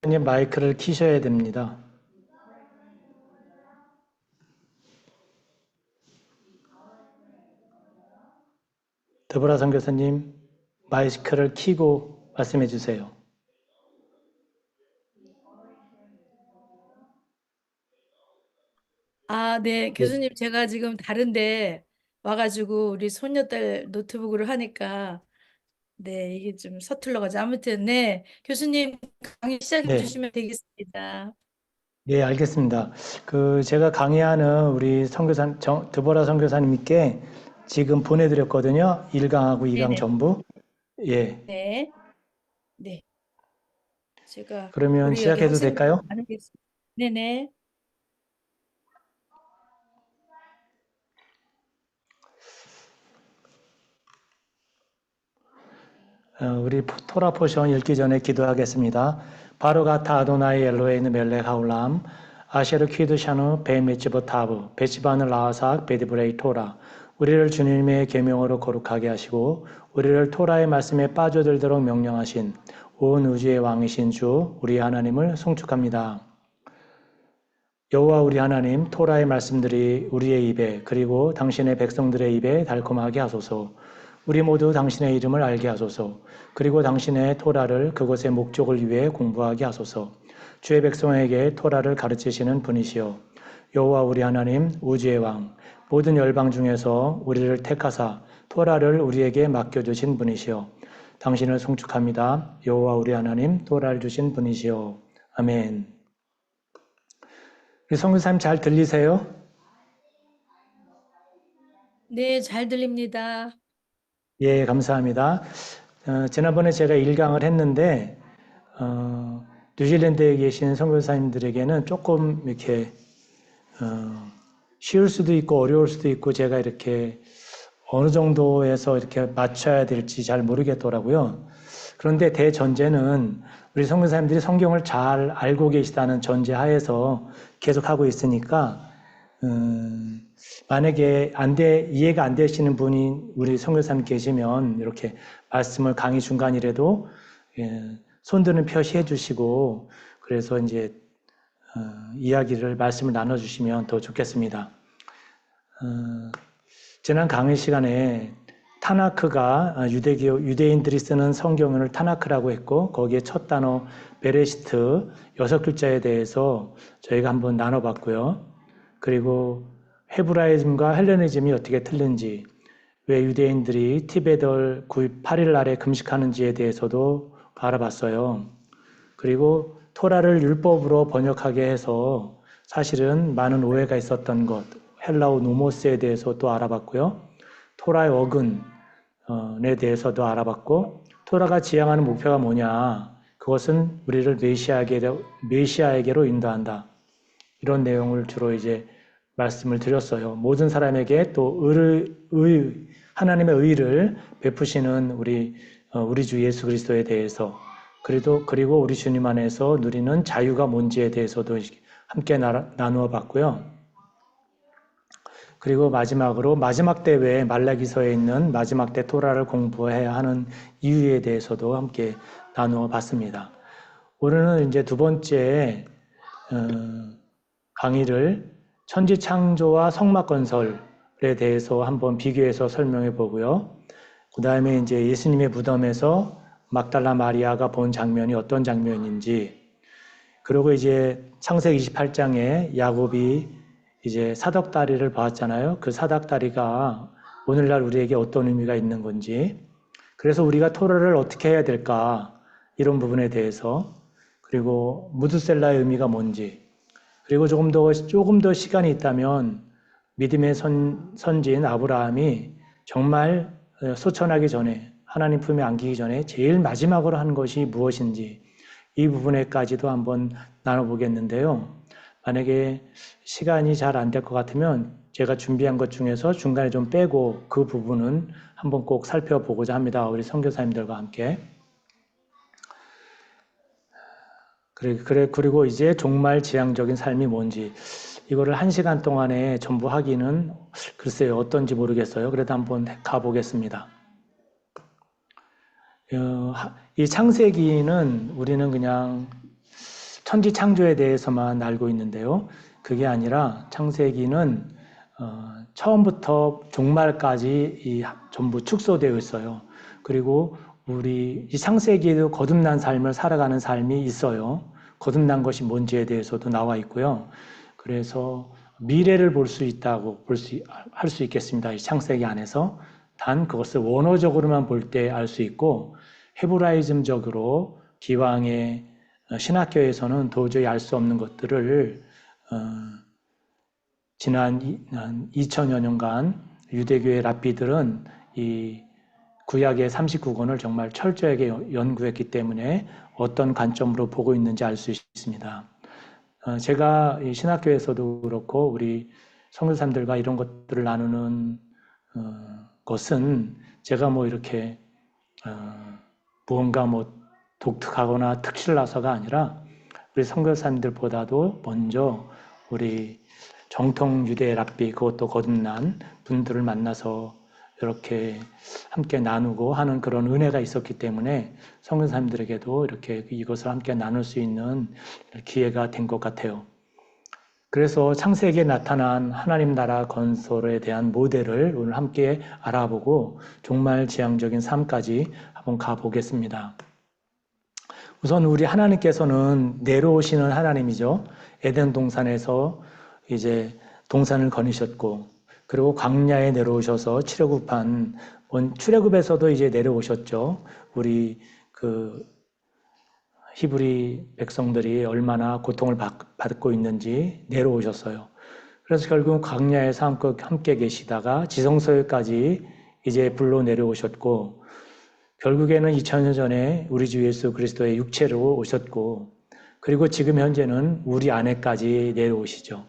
선교사님 마이크를 키셔야 됩니다. 드보라 선교사님 마이크를 키고 말씀해 주세요. 네, 네, 교수님, 제가 지금 다른데 와가지고 우리 손녀딸 노트북으로 하니까, 네, 이게 좀 서툴러가지고. 아무튼, 네, 교수님 강의 시작해 네, 주시면 되겠습니다. 네, 알겠습니다. 제가 강의하는 우리 드보라 선교사님께 지금 보내드렸거든요. 1강하고 2강 네네, 전부. 예, 네, 네. 제가 그러면 우리 여기 시작해도 학생들 될까요? 나누겠습니다. 네네. 우리 토라 포션 읽기 전에 기도하겠습니다. 바로가타 아도나이 엘로에이는 멜렉 하울람 아셰르 퀴드 샤누 베미츠버 타브 베치바는 라하삭 베디브레이 토라 우리를 주님의 계명으로 거룩하게 하시고 우리를 토라의 말씀에 빠져들도록 명령하신 온 우주의 왕이신 주 우리 하나님을 송축합니다. 여호와 우리 하나님 토라의 말씀들이 우리의 입에 그리고 당신의 백성들의 입에 달콤하게 하소서. 우리 모두 당신의 이름을 알게 하소서. 그리고 당신의 토라를 그것의 목적을 위해 공부하게 하소서. 주의 백성에게 토라를 가르치시는 분이시여. 여호와 우리 하나님 우주의 왕 모든 열방 중에서 우리를 택하사 토라를 우리에게 맡겨주신 분이시여. 당신을 송축합니다. 여호와 우리 하나님 토라를 주신 분이시여. 아멘. 성교사님 잘 들리세요? 네, 잘 들립니다. 예, 감사합니다. 지난번에 제가 1강을 했는데, 뉴질랜드에 계신 선교사님들에게는 조금 이렇게, 쉬울 수도 있고 어려울 수도 있고 제가 이렇게 어느 정도에서 이렇게 맞춰야 될지 잘 모르겠더라고요. 그런데 대전제는 우리 선교사님들이 성경을 잘 알고 계시다는 전제 하에서 계속 하고 있으니까, 만약에 이해가 안 되시는 분이 우리 선교사님 계시면 이렇게 말씀을 강의 중간이라도 손드는 표시해 주시고 그래서 이제 말씀을 나눠주시면 더 좋겠습니다. 지난 강의 시간에 타나크가 유대인들이 쓰는 성경을 타나크라고 했고 거기에 첫 단어 베레시트 6글자에 대해서 저희가 한번 나눠봤고요. 그리고 헤브라이즘과 헬레니즘이 어떻게 틀린지, 왜 유대인들이 티베덜 8일 날에 금식하는지에 대해서도 알아봤어요. 그리고 토라를 율법으로 번역하게 해서 사실은 많은 오해가 있었던 것, 헬라어 노모스에 대해서 또 알아봤고요. 토라의 어근에 대해서도 알아봤고, 토라가 지향하는 목표가 뭐냐, 그것은 우리를 메시아에게로 인도한다. 이런 내용을 주로 이제 말씀을 드렸어요. 모든 사람에게 또 하나님의 의를 베푸시는 우리 주 예수 그리스도에 대해서 그리고 우리 주님 안에서 누리는 자유가 뭔지에 대해서도 함께 나누어 봤고요. 그리고 마지막으로 마지막 때에 말라기서에 있는 마지막 때 토라를 공부해야 하는 이유에 대해서도 함께 나누어 봤습니다. 오늘은 이제 두 번째 강의를 천지창조와 성막건설에 대해서 한번 비교해서 설명해 보고요. 그 다음에 이제 예수님의 무덤에서 막달라 마리아가 본 장면이 어떤 장면인지, 그리고 이제 창세기 28장에 야곱이 이제 사닥다리를 봤잖아요. 그 사닥다리가 오늘날 우리에게 어떤 의미가 있는 건지, 그래서 우리가 토라를 어떻게 해야 될까, 이런 부분에 대해서, 그리고 무드셀라의 의미가 뭔지, 그리고 조금 더 시간이 있다면 믿음의 선진 아브라함이 정말 소천하기 전에 하나님 품에 안기기 전에 제일 마지막으로 한 것이 무엇인지 이 부분에까지도 한번 나눠보겠는데요. 만약에 시간이 잘 안 될 것 같으면 제가 준비한 것 중에서 중간에 좀 빼고 그 부분은 한번 꼭 살펴보고자 합니다. 우리 선교사님들과 함께. 그리고 이제 종말 지향적인 삶이 뭔지, 이거를 1시간 동안에 전부 하기는 글쎄요, 어떤지 모르겠어요. 그래도 한번 가보겠습니다. 이 창세기는 우리는 그냥 천지 창조에 대해서만 알고 있는데요. 그게 아니라 창세기는 처음부터 종말까지 전부 축소되어 있어요. 그리고 우리 이 창세기에도 거듭난 삶을 살아가는 삶이 있어요. 거듭난 것이 뭔지에 대해서도 나와 있고요. 그래서 미래를 볼 수 있다고 할 수 있겠습니다. 이 창세기 안에서. 단 그것을 원어적으로만 볼 때 알 수 있고, 헤브라이즘적으로 기왕의 신학교에서는 도저히 알 수 없는 것들을 지난 2000여 년간 유대교의 랍비들은 이 구약의 39권을 정말 철저하게 연구했기 때문에 어떤 관점으로 보고 있는지 알 수 있습니다. 제가 이 신학교에서도 그렇고 우리 선교사님들과 이런 것들을 나누는 것은 제가 뭐 이렇게 무언가 뭐 독특하거나 특실나서가 아니라 우리 선교사님들보다도 먼저 우리 정통 유대 랍비, 그것도 거듭난 분들을 만나서 이렇게 함께 나누고 하는 그런 은혜가 있었기 때문에 선교사님들에게도 이렇게 이것을 함께 나눌 수 있는 기회가 된 것 같아요. 그래서 창세기에 나타난 하나님 나라 건설에 대한 모델을 오늘 함께 알아보고 종말 지향적인 삶까지 한번 가보겠습니다. 우선 우리 하나님께서는 내려오시는 하나님이죠. 에덴 동산에서 이제 동산을 거니셨고, 그리고 광야에 내려오셔서 출애굽한, 출애굽에서도 이제 내려오셨죠. 우리 그 히브리 백성들이 얼마나 고통을 받고 있는지 내려오셨어요. 그래서 결국 광야에서 함께 계시다가 지성소에까지 이제 불러 내려오셨고, 결국에는 2000년 전에 우리 주 예수 그리스도의 육체로 오셨고, 그리고 지금 현재는 우리 안에까지 내려오시죠.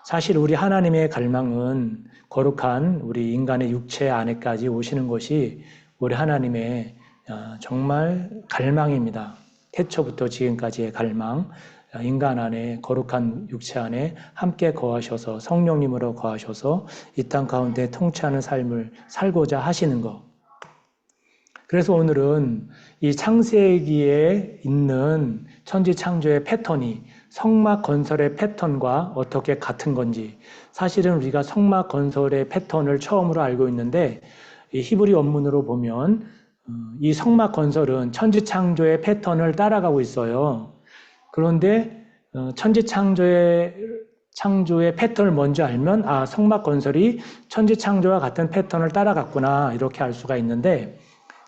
사실 우리 하나님의 갈망은 거룩한 우리 인간의 육체 안에까지 오시는 것이 우리 하나님의 정말 갈망입니다. 태초부터 지금까지의 갈망, 인간 안에 거룩한 육체 안에 함께 거하셔서 성령님으로 거하셔서 이 땅 가운데 통치하는 삶을 살고자 하시는 것. 그래서 오늘은 이 창세기에 있는 천지 창조의 패턴이 성막 건설의 패턴과 어떻게 같은 건지, 사실은 우리가 성막 건설의 패턴을 처음으로 알고 있는데 이 히브리 원문으로 보면 이 성막 건설은 천지 창조의 패턴을 따라가고 있어요. 그런데 천지 창조의 패턴을 먼저 알면 성막 건설이 천지 창조와 같은 패턴을 따라갔구나 이렇게 알 수가 있는데,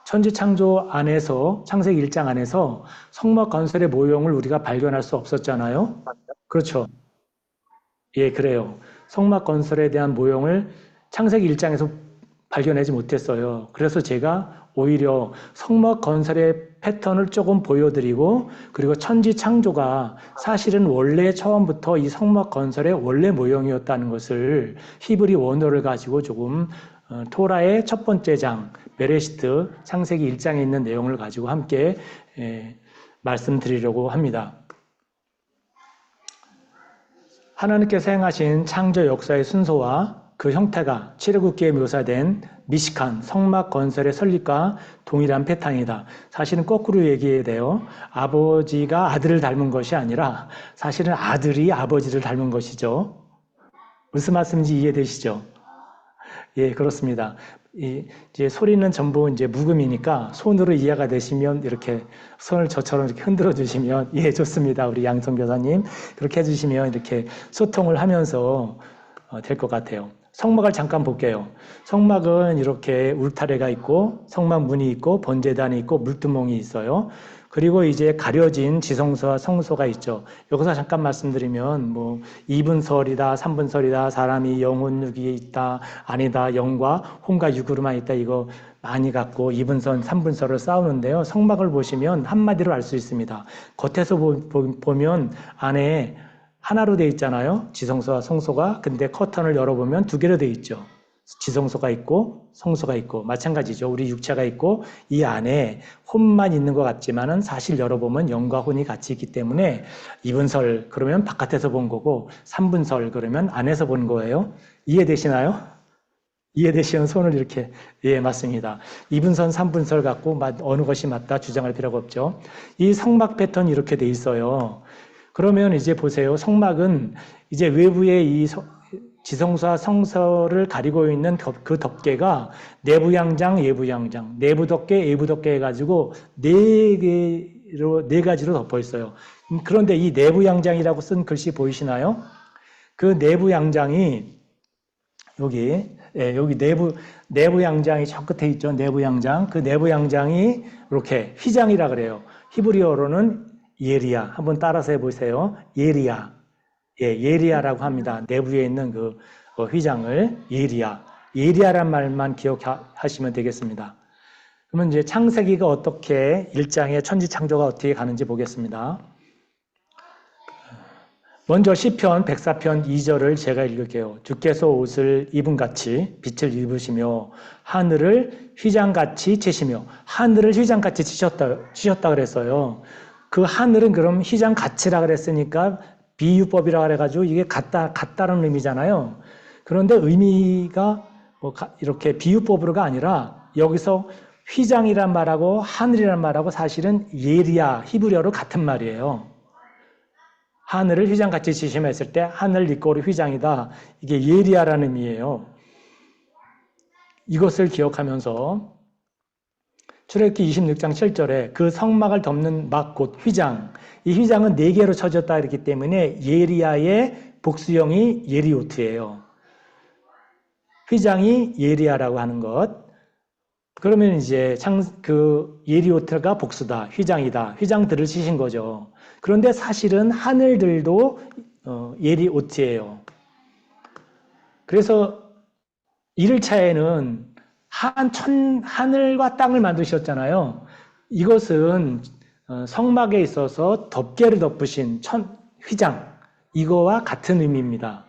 천지 창조 안에서 창세기 1장 안에서 성막 건설의 모형을 우리가 발견할 수 없었잖아요. 그렇죠. 예, 그래요. 성막 건설에 대한 모형을 창세기 1장에서 발견하지 못했어요. 그래서 제가 오히려 성막 건설의 패턴을 조금 보여드리고, 그리고 천지 창조가 사실은 원래 처음부터 이 성막 건설의 원래 모형이었다는 것을 히브리 원어를 가지고 조금 토라의 첫 번째 장 베레시트 창세기 1장에 있는 내용을 가지고 함께 말씀드리려고 합니다. 하나님께서 행하신 창조 역사의 순서와 그 형태가 출애굽기에 묘사된 미식한 성막 건설의 설립과 동일한 패턴이다. 사실은 거꾸로 얘기해야 돼요. 아버지가 아들을 닮은 것이 아니라 사실은 아들이 아버지를 닮은 것이죠. 무슨 말씀인지 이해되시죠? 예, 그렇습니다. 이제 소리는 전부 이제 묵음이니까 손으로 이해가 되시면 이렇게 손을 저처럼 이렇게 흔들어 주시면, 예, 좋습니다. 우리 양성 교사님. 그렇게 해주시면 이렇게 소통을 하면서 될 것 같아요. 성막을 잠깐 볼게요. 성막은 이렇게 울타리가 있고, 성막 문이 있고, 번제단이 있고, 물두멍이 있어요. 그리고 이제 가려진 지성소와 성소가 있죠. 여기서 잠깐 말씀드리면 뭐 2분설이다, 3분설이다, 사람이 영혼 육이 있다, 아니다, 영과 혼과 육으로만 있다, 이거 많이 갖고 2분선, 3분설을 싸우는데요. 성막을 보시면 한마디로 알 수 있습니다. 겉에서 보면 안에 하나로 돼 있잖아요. 지성소와 성소가. 근데 커튼을 열어보면 두 개로 돼 있죠. 지성소가 있고 성소가 있고 마찬가지죠. 우리 육체가 있고 이 안에 혼만 있는 것 같지만은 사실 열어보면 영과 혼이 같이 있기 때문에 2분설 그러면 바깥에서 본 거고 3분설 그러면 안에서 본 거예요. 이해되시나요? 이해되시면 손을 이렇게, 예, 맞습니다. 2분선, 3분설 갖고 어느 것이 맞다 주장할 필요가 없죠. 이 성막 패턴이 이렇게 돼 있어요. 그러면 이제 보세요. 성막은 이제 외부에 이 지성소와 성소를 가리고 있는 그 덮개가 내부 양장, 예부 양장, 내부 덮개, 외부 덮개 해가지고 네 가지로 덮어 있어요. 그런데 이 내부 양장이라고 쓴 글씨 보이시나요? 그 내부 양장이 여기 내부 양장이 저 끝에 있죠. 내부 양장. 그 내부 양장이 이렇게 휘장이라 그래요. 히브리어로는 예리야. 한번 따라서 해보세요. 예리야. 예, 예리야라고 합니다. 내부에 있는 그 휘장을 예리야. 예리야란 말만 기억하시면 되겠습니다. 그러면 이제 창세기가 어떻게 1장의 천지 창조가 어떻게 가는지 보겠습니다. 먼저 시편 104편 2절을 제가 읽을게요. 주께서 옷을 입은 같이 빛을 입으시며 하늘을 휘장같이 치시며, 하늘을 휘장같이 치셨다 그랬어요. 그 하늘은 그럼 휘장같이라 그랬으니까 비유법이라 그래가지고 이게 같다는 의미잖아요. 그런데 의미가 이렇게 비유법으로가 아니라 여기서 휘장이란 말하고 하늘이란 말하고 사실은 예리야, 히브리어로 같은 말이에요. 하늘을 휘장같이 치시며 했을 때 하늘 이꼬르 휘장이다. 이게 예리야라는 의미예요. 이것을 기억하면서 출애굽기 26장 7절에 그 성막을 덮는 막 곧 휘장, 이 휘장은 4개로 쳐졌다 이렇기 때문에 예리야의 복수형이 예리오트예요. 휘장이 예리야라고 하는 것. 그러면 이제 그 예리오트가 복수다, 휘장이다, 휘장들을 치신 거죠. 그런데 사실은 하늘들도 예리오트예요. 그래서 1차에는 하늘과 땅을 만드셨잖아요. 이것은 성막에 있어서 덮개를 덮으신 휘장, 이거와 같은 의미입니다.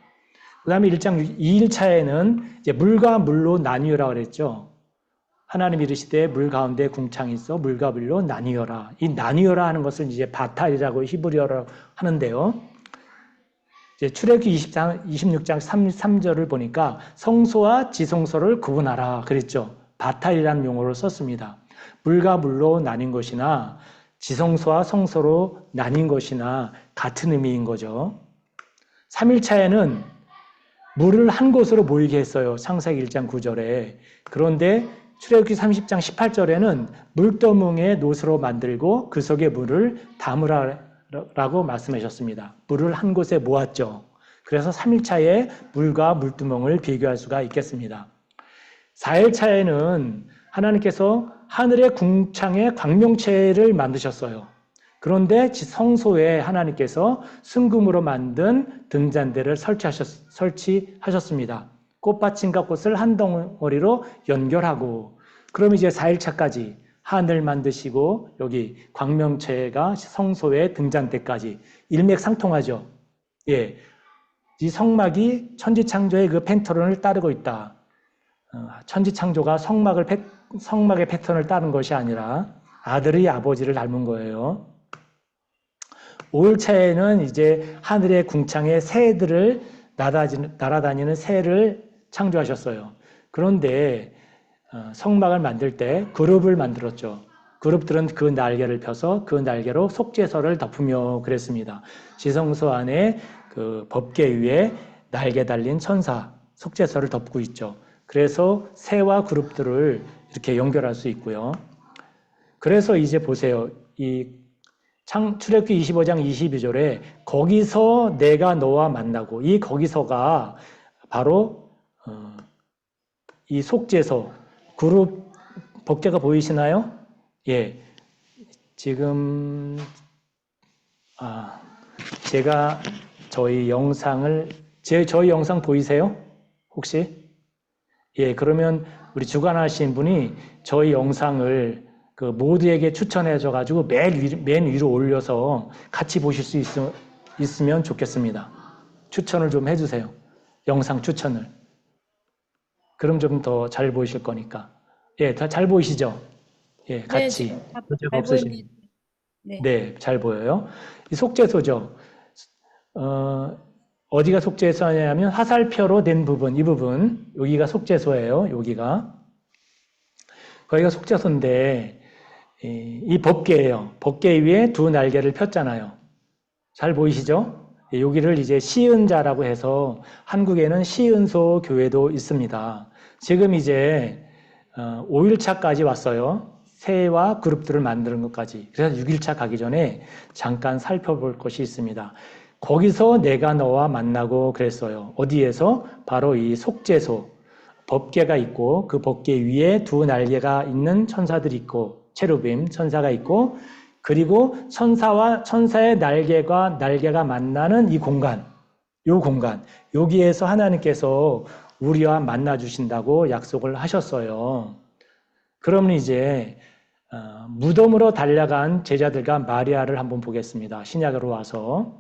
그 다음에 2일차에는 이제 물과 물로 나뉘어라 그랬죠. 하나님 이르시되 물 가운데 궁창이 있어 물과 물로 나뉘어라. 이 나뉘어라 하는 것을 이제 바탈이라고 히브리어로 하는데요. 이제 출애굽기 26장 3절을 보니까 성소와 지성소를 구분하라 그랬죠. 바탈이라는 용어를 썼습니다. 물과 물로 나뉜 것이나 지성소와 성소로 나뉜 것이나 같은 의미인 거죠. 3일차에는 물을 한 곳으로 모이게 했어요. 창세기 1장 9절에. 그런데 출애굽기 30장 18절에는 물더뭉에 노스로 만들고 그 속에 물을 담으라고 말씀하셨습니다. 물을 한 곳에 모았죠. 그래서 3일차에 물과 물두멍을 비교할 수가 있겠습니다. 4일차에는 하나님께서 하늘의 궁창에 광명체를 만드셨어요. 그런데 성소에 하나님께서 순금으로 만든 등잔대를 설치하셨습니다. 꽃받침과 꽃을 한 덩어리로 연결하고, 그럼 이제 4일차까지 하늘 만드시고 여기 광명체가 성소의 등잔대까지 일맥상통하죠. 예, 이 성막이 천지창조의 그 패턴을 따르고 있다. 천지창조가 성막의 패턴을 따른 것이 아니라 아들이 아버지를 닮은 거예요. 5일차에는 이제 하늘의 궁창에 새들을 날아다니는 새를 창조하셨어요. 그런데 성막을 만들 때 그룹을 만들었죠. 그룹들은 그 날개를 펴서 그 날개로 속죄서를 덮으며 그랬습니다. 지성소 안에 그 법궤 위에 날개 달린 천사 속죄서를 덮고 있죠. 그래서 새와 그룹들을 이렇게 연결할 수 있고요. 그래서 이제 보세요. 이 출애굽기 25장 22절에 거기서 내가 너와 만나고, 이 거기서가 바로 이 속죄소 그룹 법궤가 보이시나요? 예, 지금 제가 저희 영상 보이세요? 혹시? 예, 그러면 우리 주관하신 분이 저희 영상을 그 모두에게 추천해줘 가지고 맨 위로 올려서 같이 보실 수 있으면 좋겠습니다. 추천을 좀 해주세요. 영상 추천을. 그럼 좀 더 잘 보이실 거니까. 예, 다 잘 보이시죠? 예, 같이. 네, 문제가 잘 없으시면. 보입니다. 네. 네, 잘 보여요. 이 속죄소죠. 어디가 속죄소냐면 화살표로 된 부분, 이 부분, 여기가 속죄소예요. 여기가. 거기가 속죄소인데 이 법궤예요. 법궤 위에 두 날개를 폈잖아요. 잘 보이시죠? 예, 여기를 이제 시은자라고 해서 한국에는 시은소 교회도 있습니다. 지금 이제 5일차까지 왔어요. 새와 그룹들을 만드는 것까지. 그래서 6일차 가기 전에 잠깐 살펴볼 것이 있습니다. 거기서 내가 너와 만나고 그랬어요. 어디에서? 바로 이 속죄소. 법궤가 있고 그 법궤 위에 두 날개가 있는 천사들이 있고 체루빔 천사가 있고 그리고 천사와 천사의 날개가 만나는 이 공간, 요 공간, 여기에서 하나님께서 우리와 만나 주신다고 약속을 하셨어요. 그러면 이제 무덤으로 달려간 제자들과 마리아를 한번 보겠습니다. 신약으로 와서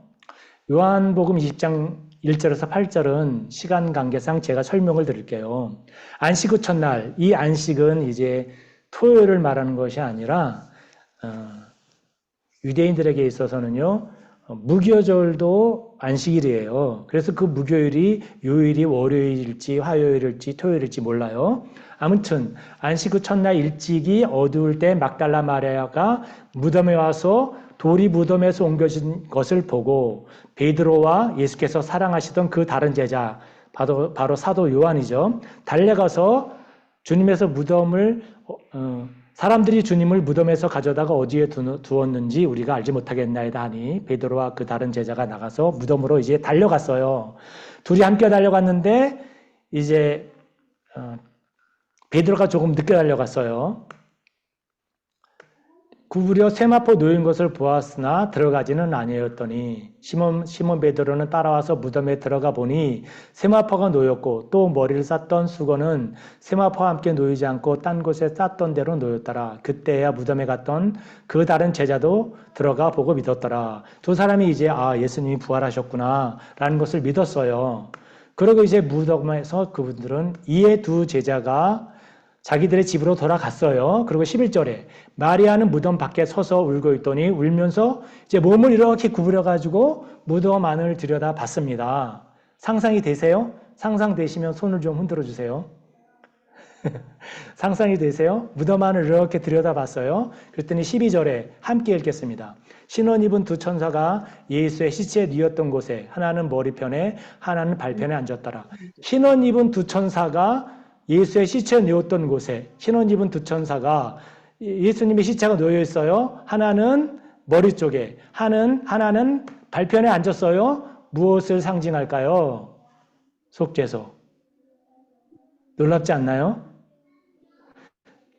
요한복음 20장 1절에서 8절은 시간 관계상 제가 설명을 드릴게요. 안식 후 첫날, 이 안식은 이제 토요일을 말하는 것이 아니라 유대인들에게 있어서는요, 무교절도 안식일이에요. 그래서 그 무교일이 요일이 월요일일지 화요일일지 토요일일지 몰라요. 아무튼 안식 후 첫날 일찍이 어두울 때 막달라 마리아가 무덤에 와서 돌이 무덤에서 옮겨진 것을 보고 베드로와 예수께서 사랑하시던 그 다른 제자 바로 사도 요한이죠. 달려가서 주님에서 무덤을 사람들이 주님을 무덤에서 가져다가 어디에 두었는지 우리가 알지 못하겠나이다 하니 베드로와 그 다른 제자가 나가서 무덤으로 이제 달려갔어요. 둘이 함께 달려갔는데 이제 베드로가 조금 늦게 달려갔어요. 구부려 세마포 놓인 것을 보았으나 들어가지는 아니었더니 시몬 베드로는 따라와서 무덤에 들어가 보니 세마포가 놓였고 또 머리를 쌌던 수건은 세마포와 함께 놓이지 않고 딴 곳에 쌌던 대로 놓였더라. 그때야 무덤에 갔던 그 다른 제자도 들어가 보고 믿었더라. 두 사람이 이제 예수님이 부활하셨구나 라는 것을 믿었어요. 그리고 이제 무덤에서 그분들은 이에 두 제자가 자기들의 집으로 돌아갔어요. 그리고 11절에 마리아는 무덤 밖에 서서 울고 있더니 울면서 이제 몸을 이렇게 구부려가지고 무덤 안을 들여다 봤습니다. 상상이 되세요? 상상되시면 손을 좀 흔들어 주세요. 상상이 되세요? 무덤 안을 이렇게 들여다 봤어요. 그랬더니 12절에 함께 읽겠습니다. 신원 입은 두 천사가 예수의 시체에 뉘었던 곳에 하나는 머리편에 하나는 발편에 앉았더라. 신원 입은 두 천사가 예수의 시체에 놓였던 곳에 신원 입은 두 천사가 예수님의 시체가 놓여 있어요. 하나는 머리 쪽에, 하나는 발편에 앉았어요. 무엇을 상징할까요? 속죄소. 놀랍지 않나요?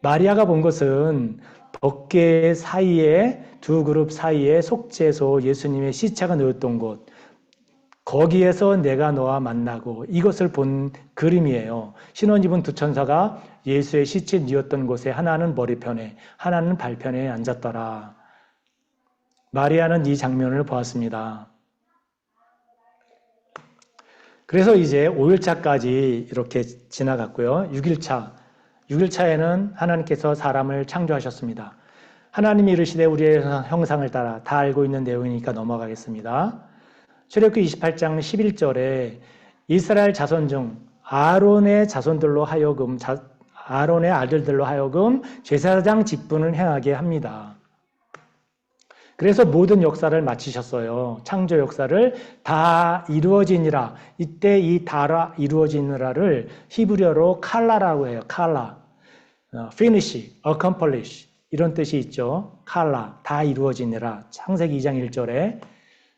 마리아가 본 것은 법궤 사이에 두 그룹 사이에 속죄소 예수님의 시체가 놓였던 곳. 거기에서 내가 너와 만나고 이것을 본 그림이에요. 신원 입은 두 천사가 예수의 시체 뉘었던 곳에 하나는 머리편에 하나는 발편에 앉았더라. 마리아는 이 장면을 보았습니다. 그래서 이제 5일차까지 이렇게 지나갔고요. 6일차에는 하나님께서 사람을 창조하셨습니다. 하나님이 이르시되 우리의 형상을 따라 다 알고 있는 내용이니까 넘어가겠습니다. 출애굽기 28장 11절에 이스라엘 자손 중 아론의 자손들로 하여금 아론의 아들들로 하여금 제사장 직분을 행하게 합니다. 그래서 모든 역사를 마치셨어요. 창조 역사를 다 이루어지니라. 이때 이 다 이루어지니라를 히브리어로 칼라라고 해요. 칼라. finish, accomplish 이런 뜻이 있죠. 칼라, 다 이루어지니라. 창세기 2장 1절에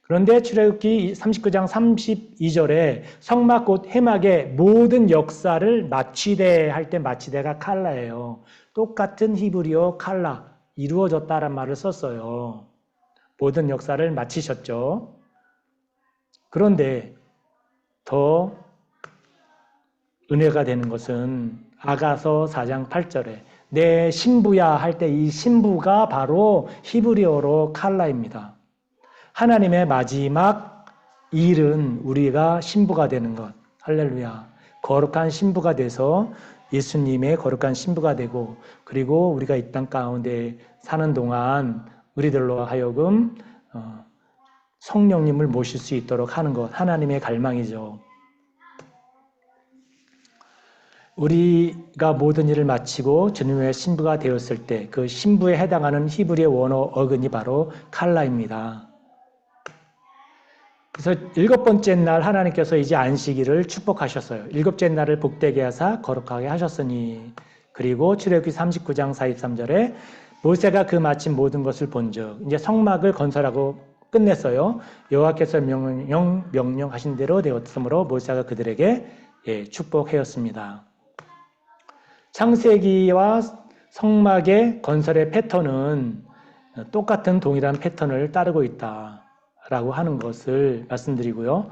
그런데 출애굽기 39장 32절에 성막 곧 회막의 모든 역사를 마치되 할 때 마치되가 칼라예요. 똑같은 히브리어 칼라, 이루어졌다란 말을 썼어요. 모든 역사를 마치셨죠. 그런데 더 은혜가 되는 것은 아가서 4장 8절에 내 신부야 할 때 이 신부가 바로 히브리어로 칼라입니다. 하나님의 마지막 일은 우리가 신부가 되는 것. 할렐루야. 거룩한 신부가 돼서 예수님의 거룩한 신부가 되고 그리고 우리가 이 땅 가운데 사는 동안 우리들로 하여금 성령님을 모실 수 있도록 하는 것. 하나님의 갈망이죠. 우리가 모든 일을 마치고 주님의 신부가 되었을 때 그 신부에 해당하는 히브리의 원어 어근이 바로 칼라입니다. 그래서 일곱 번째 날 하나님께서 이제 안식일을 축복하셨어요. 일곱째 날을 복되게 하사 거룩하게 하셨으니. 그리고 출애굽기 39장 43절에 모세가 그 마침 모든 것을 본즉 이제 성막을 건설하고 끝냈어요. 여호와께서 명령하신 대로 되었으므로 모세가 그들에게 축복하였습니다. 창세기와 성막의 건설의 패턴은 똑같은 동일한 패턴을 따르고 있다라고 하는 것을 말씀드리고요.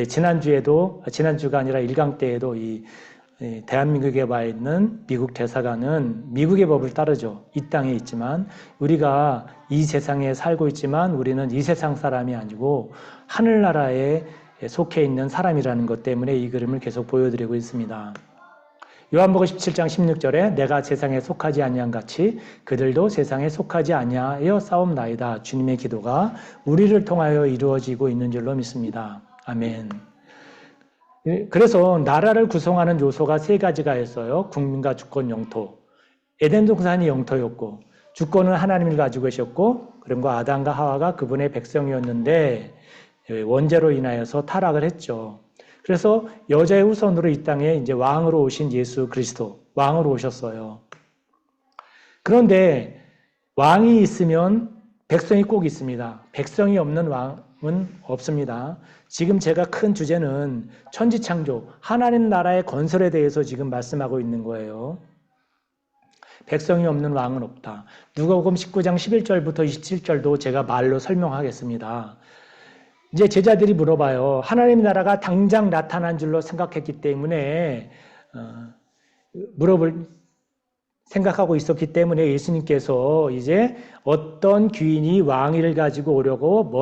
지난주가 아니라 1강 때에도 이 대한민국에 와 있는 미국 대사관은 미국의 법을 따르죠. 이 땅에 있지만 우리가 이 세상에 살고 있지만 우리는 이 세상 사람이 아니고 하늘나라에 속해 있는 사람이라는 것 때문에 이 그림을 계속 보여드리고 있습니다. 요한복음 17장 16절에 내가 세상에 속하지 아니한 같이 그들도 세상에 속하지 아니하여 싸움나이다. 주님의 기도가 우리를 통하여 이루어지고 있는 줄로 믿습니다. 아멘. 그래서 나라를 구성하는 요소가 세 가지가 있어요. 국민과 주권, 영토. 에덴 동산이 영토였고 주권은 하나님을 가지고 계셨고 그리고 아담과 하와가 그분의 백성이었는데 원죄로 인하여서 타락을 했죠. 그래서 여자의 후손으로 이 땅에 이제 왕으로 오신 예수 그리스도, 왕으로 오셨어요. 그런데 왕이 있으면 백성이 꼭 있습니다. 백성이 없는 왕은 없습니다. 지금 제가 큰 주제는 천지창조, 하나님 나라의 건설에 대해서 지금 말씀하고 있는 거예요. 백성이 없는 왕은 없다. 누가복음 19장 11절부터 27절도 제가 말로 설명하겠습니다. 이제 제자들이 물어봐요. 하나님 나라가 당장 나타난 줄로 생각했기 때문에 생각하고 있었기 때문에 예수님께서 이제 어떤 귀인이 왕위를 가지고 오려고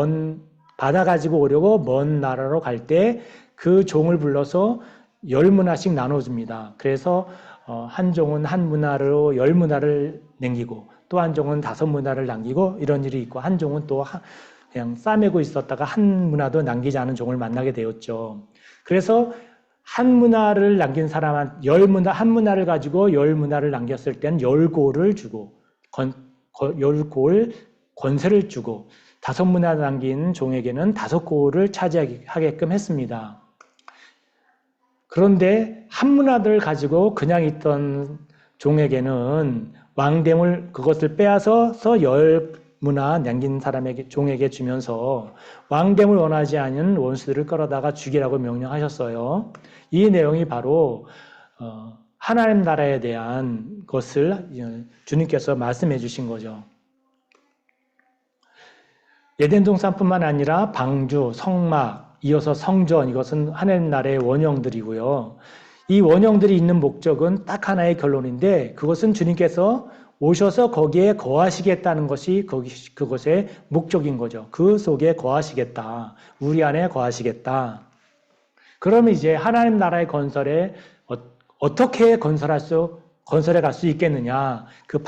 받아가지고 오려고 먼 나라로 갈 때 그 종을 불러서 10문화씩 나눠줍니다. 그래서 한 종은 한 문화로 10문화를 남기고 또 한 종은 5문화를 남기고 이런 일이 있고 한 종은 또 그냥 싸매고 있었다가 한 문화도 남기지 않은 종을 만나게 되었죠. 그래서 한 문화를 남긴 사람한 한 문화를 가지고 10문화를 남겼을 때는 10고를 주고 10고를 권세를 주고 5문화 남긴 종에게는 5고를 차지하게끔 했습니다. 그런데 한 문화를 가지고 그냥 있던 종에게는 왕됨을 그것을 빼앗아서 10문화 남긴 종에게 주면서 왕됨을 원하지 않은 원수들을 끌어다가 죽이라고 명령하셨어요. 이 내용이 바로 하나님 나라에 대한 것을 주님께서 말씀해 주신 거죠. 에덴 동산뿐만 아니라 방주, 성막, 이어서 성전, 이것은 하나님 나라의 원형들이고요. 이 원형들이 있는 목적은 딱 하나의 결론인데 그것은 주님께서 오셔서 거기에 거하시겠다는 것이 그것의 목적인 거죠. 그 속에 거하시겠다. 우리 안에 거하시겠다. 그러면 이제 하나님 나라의 건설에 어떻게 건설해 갈 수 있겠느냐. 그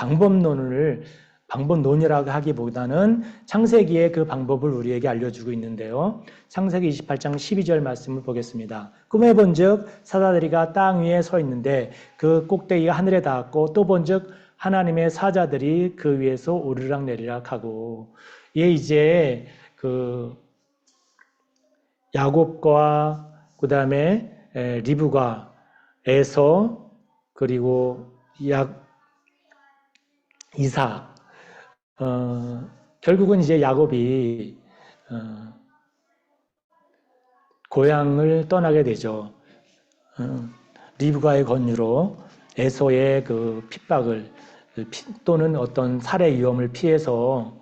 방법론이라고 하기보다는 창세기의 그 방법을 우리에게 알려주고 있는데요. 창세기 28장 12절 말씀을 보겠습니다. 꿈에 본즉 사자들이가 땅 위에 서 있는데 그 꼭대기가 하늘에 닿았고 또 본즉 하나님의 사자들이 그 위에서 오르락 내리락 하고 이제 그 야곱과 그 다음에 리브가 에서 그리고 이삭 결국은 이제 야곱이 고향을 떠나게 되죠. 리브가의 권유로 에서의 그 핍박을 또는 어떤 살해 위험을 피해서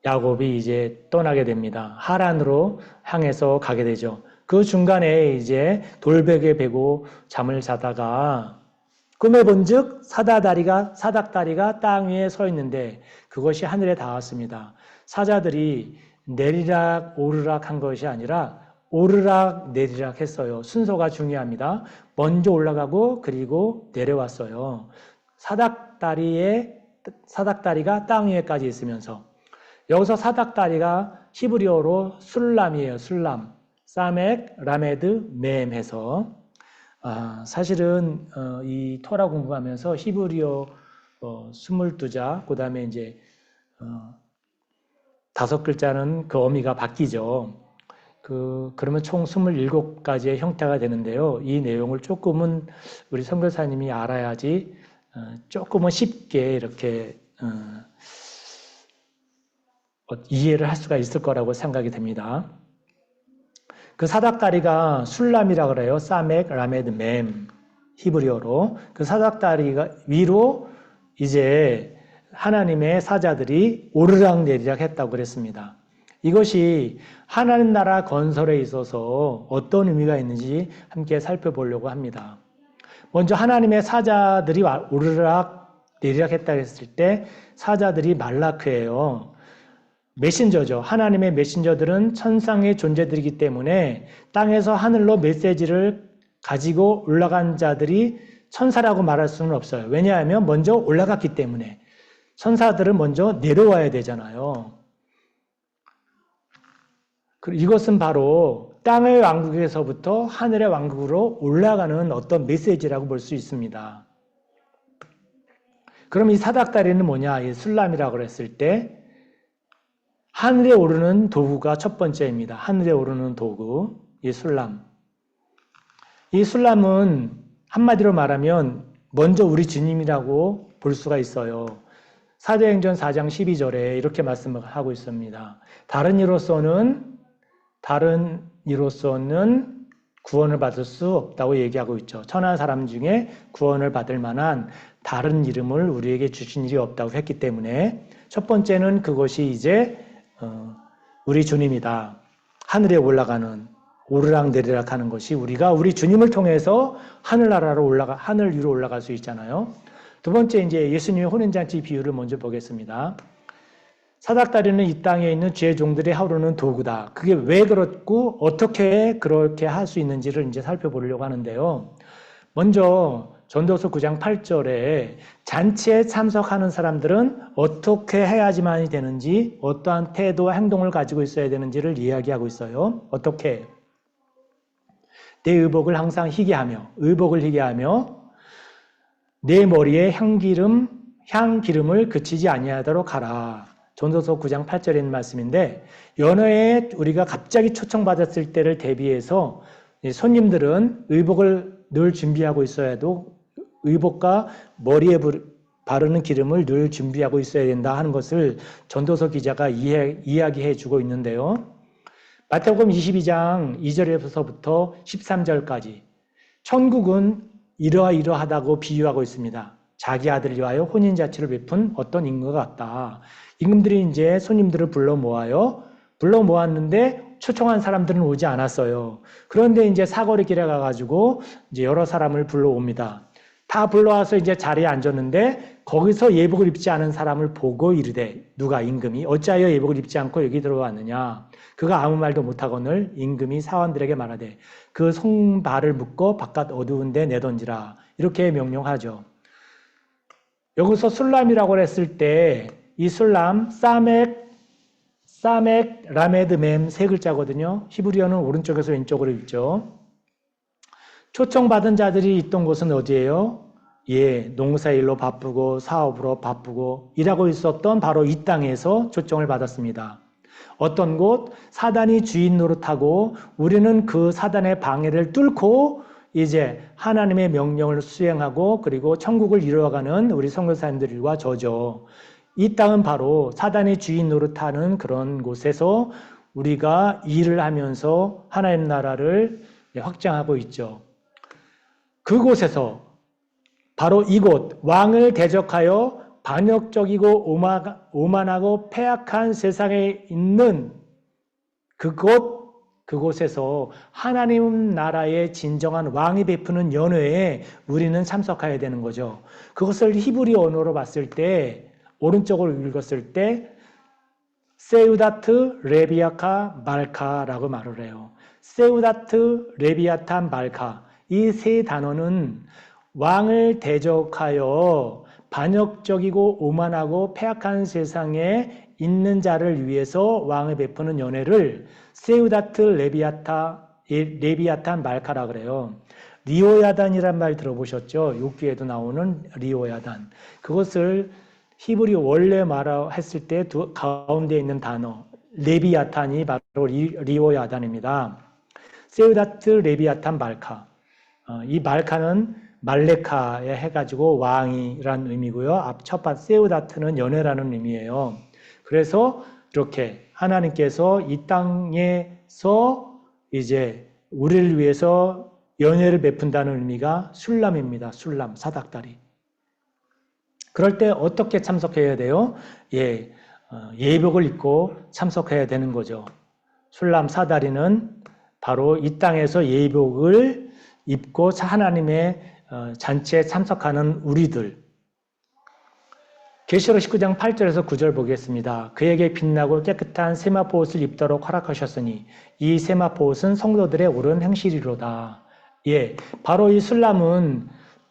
야곱이 이제 떠나게 됩니다. 하란으로 향해서 가게 되죠. 그 중간에 이제 돌베개 베고 잠을 자다가 꿈에 본즉 사닥다리가 땅 위에 서 있는데 그것이 하늘에 닿았습니다. 사자들이 내리락 오르락 한 것이 아니라 오르락 내리락 했어요. 순서가 중요합니다. 먼저 올라가고 그리고 내려왔어요. 사닥다리가 땅 위에까지 있으면서 여기서 사닥다리가 히브리어로 술람이에요. 술람. 사멕, 라메드, 맴 해서 사실은 이 토라 공부하면서 히브리어 22자, 그 다음에 이제 5글자는 그 어미가 바뀌죠. 그러면 총 27가지의 형태가 되는데요. 이 내용을 조금은 우리 선교사님이 알아야지 조금은 쉽게 이렇게 이해를 할 수가 있을 거라고 생각이 됩니다. 그 사닥다리가 술람이라 그래요. 사멕, 라메드, mem히브리어로 그 사닥다리가 위로 이제 하나님의 사자들이 오르락내리락 했다고 그랬습니다. 이것이 하나님 나라 건설에 있어서 어떤 의미가 있는지 함께 살펴보려고 합니다. 먼저 하나님의 사자들이 오르락 내리락 했다고 했을 때 사자들이 말라크예요. 메신저죠. 하나님의 메신저들은 천상의 존재들이기 때문에 땅에서 하늘로 메시지를 가지고 올라간 자들이 천사라고 말할 수는 없어요. 왜냐하면 먼저 올라갔기 때문에. 천사들은 먼저 내려와야 되잖아요. 이것은 바로 땅의 왕국에서부터 하늘의 왕국으로 올라가는 어떤 메시지라고 볼 수 있습니다. 그럼 이 사닥다리는 뭐냐? 이 술람이라고 했을 때 하늘에 오르는 도구가 첫 번째입니다. 하늘에 오르는 도구, 이 술람. 이 술람은 한마디로 말하면 먼저 우리 주님이라고 볼 수가 있어요. 사도행전 4장 12절에 이렇게 말씀하고 있습니다. 다른 이로서는 구원을 받을 수 없다고 얘기하고 있죠. 천한 사람 중에 구원을 받을 만한 다른 이름을 우리에게 주신 일이 없다고 했기 때문에 첫 번째는 그것이 이제 우리 주님이다. 하늘에 올라가는 오르락내리락 하는 것이 우리가 우리 주님을 통해서 하늘 위로 올라갈 수 있잖아요. 두 번째 이제 예수님의 혼인잔치 비유를 먼저 보겠습니다. 사닥다리는 이 땅에 있는 죄 종들이 하루는 도구다. 그게 왜 그렇고 어떻게 그렇게 할 수 있는지를 이제 살펴보려고 하는데요. 먼저 전도서 9장 8절에 잔치에 참석하는 사람들은 어떻게 해야지만이 되는지, 어떠한 태도와 행동을 가지고 있어야 되는지를 이야기하고 있어요. 어떻게? 내 의복을 항상 희게 하며 내 머리에 향기름을 그치지 아니하도록 하라. 전도서 9장 8절에 있는 말씀인데, 연회에 우리가 갑자기 초청받았을 때를 대비해서 손님들은 의복을 늘 준비하고 있어야 해도 의복과 머리에 바르는 기름을 늘 준비하고 있어야 된다 하는 것을 전도서 기자가 이야기해 주고 있는데요. 마태복음 22장 2절에서부터 13절까지 천국은 이러이러하다고 비유하고 있습니다. 자기 아들을 위하여 혼인잔치를 베푼 어떤 임금과 같다. 임금들이 이제 손님들을 불러 모았는데 초청한 사람들은 오지 않았어요. 그런데 이제 사거리 길에 가가지고 이제 여러 사람을 불러옵니다. 다 불러와서 이제 자리에 앉았는데 거기서 예복을 입지 않은 사람을 보고 이르되, 누가? 임금이 어찌하여 예복을 입지 않고 여기 들어왔느냐? 그가 아무 말도 못하거늘 임금이 사원들에게 말하되 그 손발을 묶어 바깥 어두운 데 내던지라. 이렇게 명령하죠. 여기서 술람이라고 했을 때 이 술람 사멕, 라메드, 멤 세 글자거든요. 히브리어는 오른쪽에서 왼쪽으로 읽죠. 초청받은 자들이 있던 곳은 어디예요? 농사일로 바쁘고 사업으로 바쁘고 일하고 있었던 바로 이 땅에서 초청을 받았습니다. 어떤 곳? 사단이 주인 노릇하고 우리는 그 사단의 방해를 뚫고 이제 하나님의 명령을 수행하고 그리고 천국을 이루어가는 우리 선교사님들과 저죠. 이 땅은 바로 사단의 주인 노릇하는 그런 곳에서 우리가 일을 하면서 하나님 나라를 확장하고 있죠. 그곳에서 바로 이곳 왕을 대적하여 반역적이고 오만하고 패악한 세상에 있는 그곳에서 하나님 나라의 진정한 왕이 베푸는 연회에 우리는 참석해야 되는 거죠. 그것을 히브리 언어로 봤을 때, 오른쪽으로 읽었을 때 세우다트 레비아카 말카라고 말을 해요. 세우다트 레비아탄 말카, 이 세 단어는 왕을 대적하여 반역적이고 오만하고 패악한 세상에 있는 자를 위해서 왕을 베푸는 연회를 세우다트 레비아탄 말카라 그래요. 리오야단이란 말 들어보셨죠? 욥기에도 나오는 리오야단. 그것을 히브리 원래 말했을 때 가운데 있는 단어 레비아탄이 바로 리오야단입니다. 세우다트 레비아탄 말카. 이 말카는 말레카에 해가지고 왕이라는 의미고요. 첫판 세우다트는 연회라는 의미예요. 그래서 이렇게 하나님께서 이 땅에서 이제 우리를 위해서 연회를 베푼다는 의미가 술람입니다. 술람, 사닥다리. 그럴 때 어떻게 참석해야 돼요? 예복을 입고 참석해야 되는 거죠. 술람 사다리는 바로 이 땅에서 예복을 입고 하나님의 잔치에 참석하는 우리들. 계시록 19장 8절에서 9절 보겠습니다. 그에게 빛나고 깨끗한 세마포옷을 입도록 허락하셨으니 이 세마포옷은 성도들의 옳은 행실이로다. 바로 이 술람은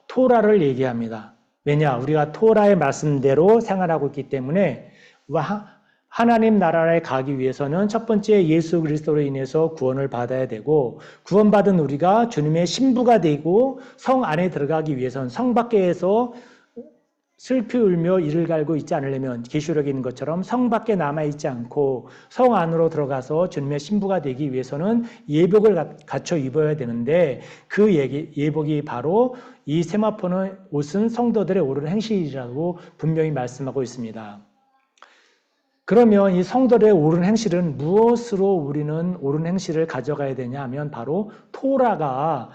토라를 얘기합니다. 왜냐? 우리가 토라의 말씀대로 생활하고 있기 때문에 하나님 나라에 가기 위해서는 첫 번째 예수 그리스도로 인해서 구원을 받아야 되고, 구원받은 우리가 주님의 신부가 되고 성 안에 들어가기 위해서는 성 밖에서 슬피 울며 이를 갈고 있지 않으려면 계시록에 있는 것처럼 성 밖에 남아있지 않고 성 안으로 들어가서 주님의 신부가 되기 위해서는 예복을 갖춰 입어야 되는데, 그 예복이 바로 이 세마포는 옷은 성도들의 옳은 행실이라고 분명히 말씀하고 있습니다. 그러면 이 성도들의 옳은 행실은 무엇으로 우리는 옳은 행실을 가져가야 되냐 하면 바로 토라가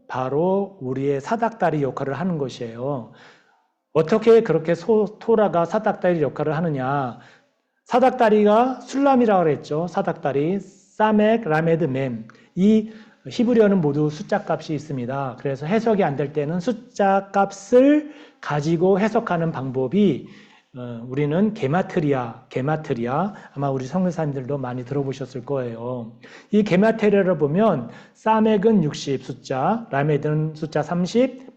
바로 우리의 사닥다리 역할을 하는 것이에요. 어떻게 그렇게 토라가 사닥다리 역할을 하느냐? 사닥다리가 술람이라고 그랬죠. 사닥다리, 사멕, 라메드, mem. 이 히브리어는 모두 숫자 값이 있습니다. 그래서 해석이 안 될 때는 숫자 값을 가지고 해석하는 방법이 우리는 게마트리아, 아마 우리 성교사님들도 많이 들어보셨을 거예요. 이 게마트리아를 보면 사멕은 60 숫자, 라메드는 숫자 30,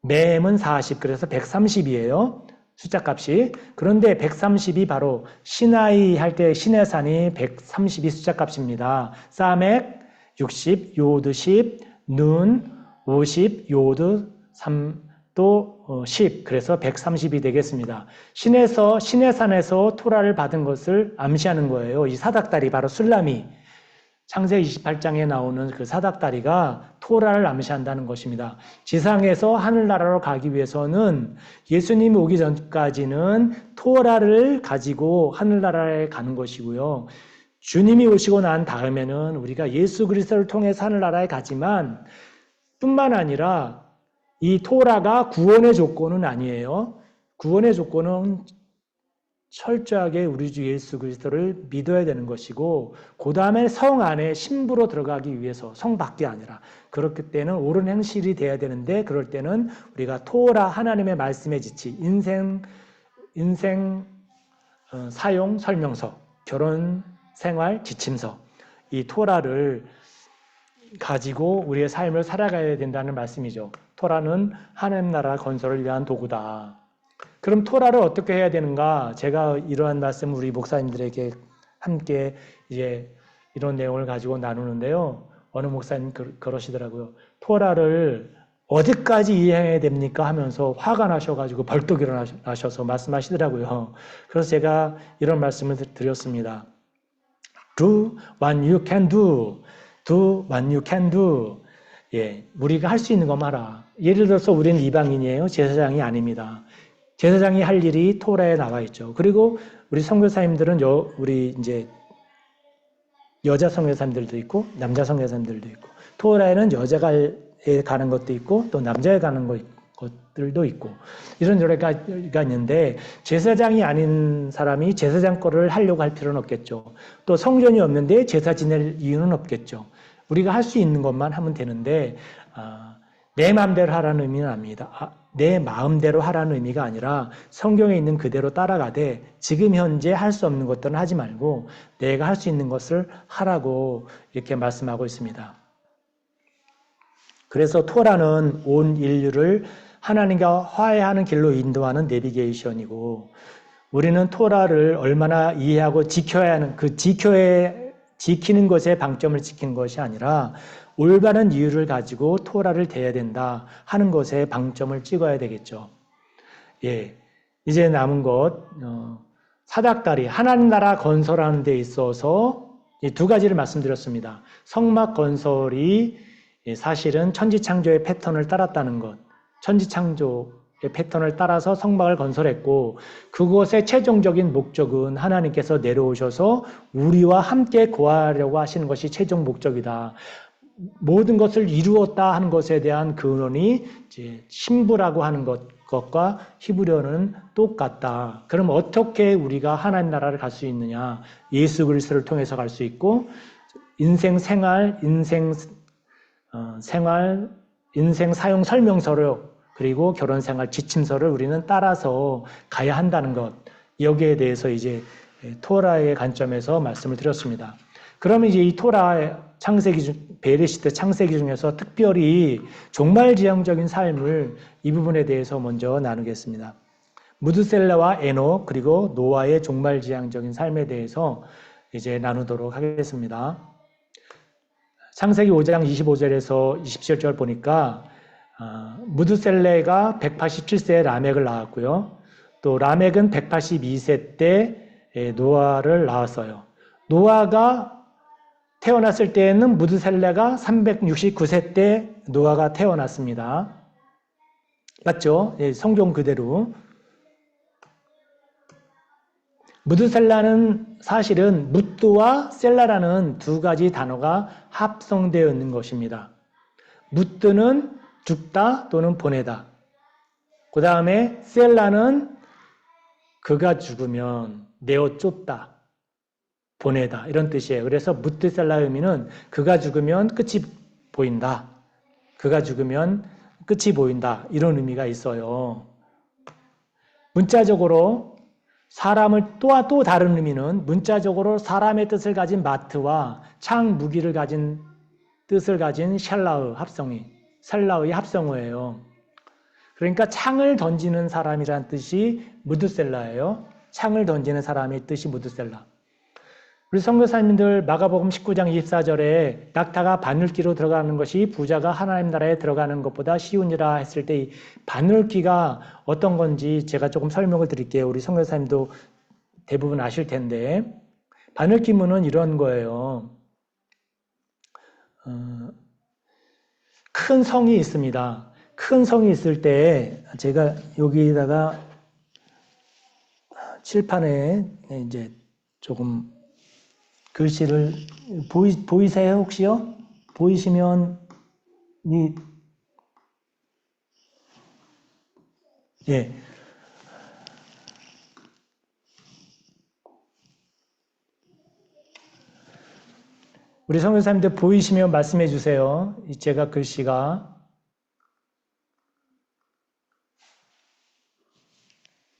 mem은 40, 그래서 130이에요. 숫자 값이. 그런데 130이 바로 시나이 할 때 시내산이 132 숫자 값입니다. 사멕 60, 요드 10, 눈 50, 요드 3, 또 10, 그래서 130이 되겠습니다. 시내산에서 토라를 받은 것을 암시하는 거예요. 이 사닥다리, 바로 술람이 창세기 28장에 나오는 그 사닥다리가 토라를 암시한다는 것입니다. 지상에서 하늘나라로 가기 위해서는 예수님이 오기 전까지는 토라를 가지고 하늘나라에 가는 것이고요. 주님이 오시고 난 다음에는 우리가 예수 그리스도를 통해서 하늘나라에 가지만, 뿐만 아니라 이 토라가 구원의 조건은 아니에요. 구원의 조건은 철저하게 우리 주 예수 그리스도를 믿어야 되는 것이고, 그 다음에 성 안에 신부로 들어가기 위해서, 성 밖이 아니라, 그렇기 때는 옳은 행실이 돼야 되는데, 그럴 때는 우리가 토라, 하나님의 말씀의 지치, 인생 사용 설명서, 결혼 생활 지침서, 이 토라를 가지고 우리의 삶을 살아가야 된다는 말씀이죠. 토라는 하나님 나라 건설을 위한 도구다. 그럼 토라를 어떻게 해야 되는가? 제가 이러한 말씀을 우리 목사님들에게 함께 이제 이런 내용을 가지고 나누는데요. 어느 목사님 그러시더라고요. 토라를 어디까지 이해해야 됩니까? 하면서 화가 나셔가지고 벌떡 일어나셔서 말씀하시더라고요. 그래서 제가 이런 말씀을 드렸습니다. Do what you can do. Do what you can do. 우리가 할 수 있는 거 말아. 예를 들어서 우리는 이방인이에요. 제사장이 아닙니다. 제사장이 할 일이 토라에 나와 있죠. 그리고 우리 선교사님들은 우리 이제 여자 선교사님들도 있고 남자 선교사님들도 있고, 토라에는 여자가 가는 것도 있고 또 남자가 가는 것들도 있고, 이런 여러 가지가 있는데, 제사장이 아닌 사람이 제사장 거를 하려고 할 필요는 없겠죠. 또 성전이 없는데 제사 지낼 이유는 없겠죠. 우리가 할 수 있는 것만 하면 되는데, 내 마음대로 하라는 의미는 아닙니다. 내 마음대로 하라는 의미가 아니라 성경에 있는 그대로 따라가되, 지금 현재 할 수 없는 것들은 하지 말고 내가 할 수 있는 것을 하라고 이렇게 말씀하고 있습니다. 그래서 토라는 온 인류를 하나님과 화해하는 길로 인도하는 내비게이션이고, 우리는 토라를 얼마나 이해하고 지켜야 하는, 지키는 것에 방점을 지키는 것이 아니라 올바른 이유를 가지고 토라를 대해야 된다 하는 것에 방점을 찍어야 되겠죠. 이제 남은 것, 사닥다리, 하나님 나라 건설하는 데 있어서 이 두 가지를 말씀드렸습니다. 성막 건설이 사실은 천지창조의 패턴을 따랐다는 것. 천지창조의 패턴을 따라서 성막을 건설했고 그것의 최종적인 목적은 하나님께서 내려오셔서 우리와 함께 거하려고 하시는 것이 최종 목적이다. 모든 것을 이루었다 하는 것에 대한 근원이 이제 신부라고 하는 것과 히브리어는 똑같다. 그럼 어떻게 우리가 하나님 나라를 갈 수 있느냐? 예수 그리스도를 통해서 갈 수 있고 인생 생활, 인생 사용 설명서를 그리고 결혼 생활 지침서를 우리는 따라서 가야 한다는 것. 여기에 대해서 이제 토라의 관점에서 말씀을 드렸습니다. 그러면 이제 이 토라 창세기 베레시트 창세기 중에서 특별히 종말지향적인 삶을 이 부분에 대해서 먼저 나누겠습니다. 무드셀라와 에녹 그리고 노아의 종말지향적인 삶에 대해서 이제 나누도록 하겠습니다. 창세기 5장 25절에서 27절 보니까 무드셀레가 187세에 라멕을 낳았고요. 또 라멕은 182세 때 노아를 낳았어요. 노아가 태어났을 때에는 무드셀레가 369세 때 노아가 태어났습니다. 맞죠? 성경 그대로. 무드셀라는 사실은 묻드와 셀라라는 두 가지 단어가 합성되어 있는 것입니다. 묻드는 죽다 또는 보내다. 그 다음에 셀라는 그가 죽으면 내어 쫓다. 보내다 이런 뜻이에요. 그래서 무드셀라 의미는 그가 죽으면 끝이 보인다. 그가 죽으면 끝이 보인다. 이런 의미가 있어요. 문자적으로 사람을 또 다른 의미는 문자적으로 사람의 뜻을 가진 마트와 창 무기를 가진 뜻을 가진 샬라의 합성어예요. 그러니까 창을 던지는 사람이란 뜻이 무드셀라예요. 창을 던지는 사람의 뜻이 무드셀라. 우리 선교사님들 마가복음 19장 24절에 낙타가 바늘기로 들어가는 것이 부자가 하나님 나라에 들어가는 것보다 쉬우니라 했을 때 이 바늘기가 어떤 건지 제가 조금 설명을 드릴게요. 우리 선교사님도 대부분 아실 텐데 바늘기문은 이런 거예요. 큰 성이 있습니다. 큰 성이 있을 때 제가 여기다가 칠판에 이제 조금 글씨를 보이세요 혹시요? 보이시면 예. 우리 성교사님들 보이시면 말씀해 주세요. 제가 글씨가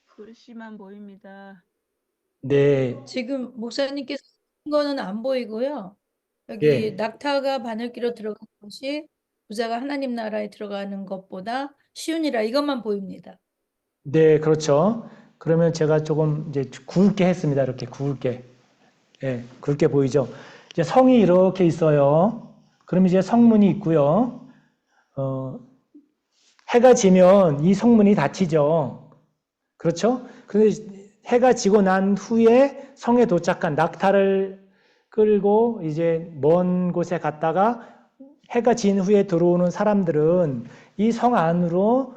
글씨만 보입니다. 네. 지금 목사님께서 쓴 거는 안 보이고요. 여기 예. 낙타가 바늘기로 들어가는 것이 부자가 하나님 나라에 들어가는 것보다 쉬우니라 이것만 보입니다. 네, 그렇죠. 그러면 제가 조금 이제 굵게 했습니다. 이렇게 굵게. 예, 굵게 보이죠? 이제 성이 이렇게 있어요. 그럼 이제 성문이 있고요. 해가 지면 이 성문이 닫히죠. 그렇죠? 근데 해가 지고 난 후에 성에 도착한 낙타를 끌고 이제 먼 곳에 갔다가 해가 진 후에 들어오는 사람들은 이 성 안으로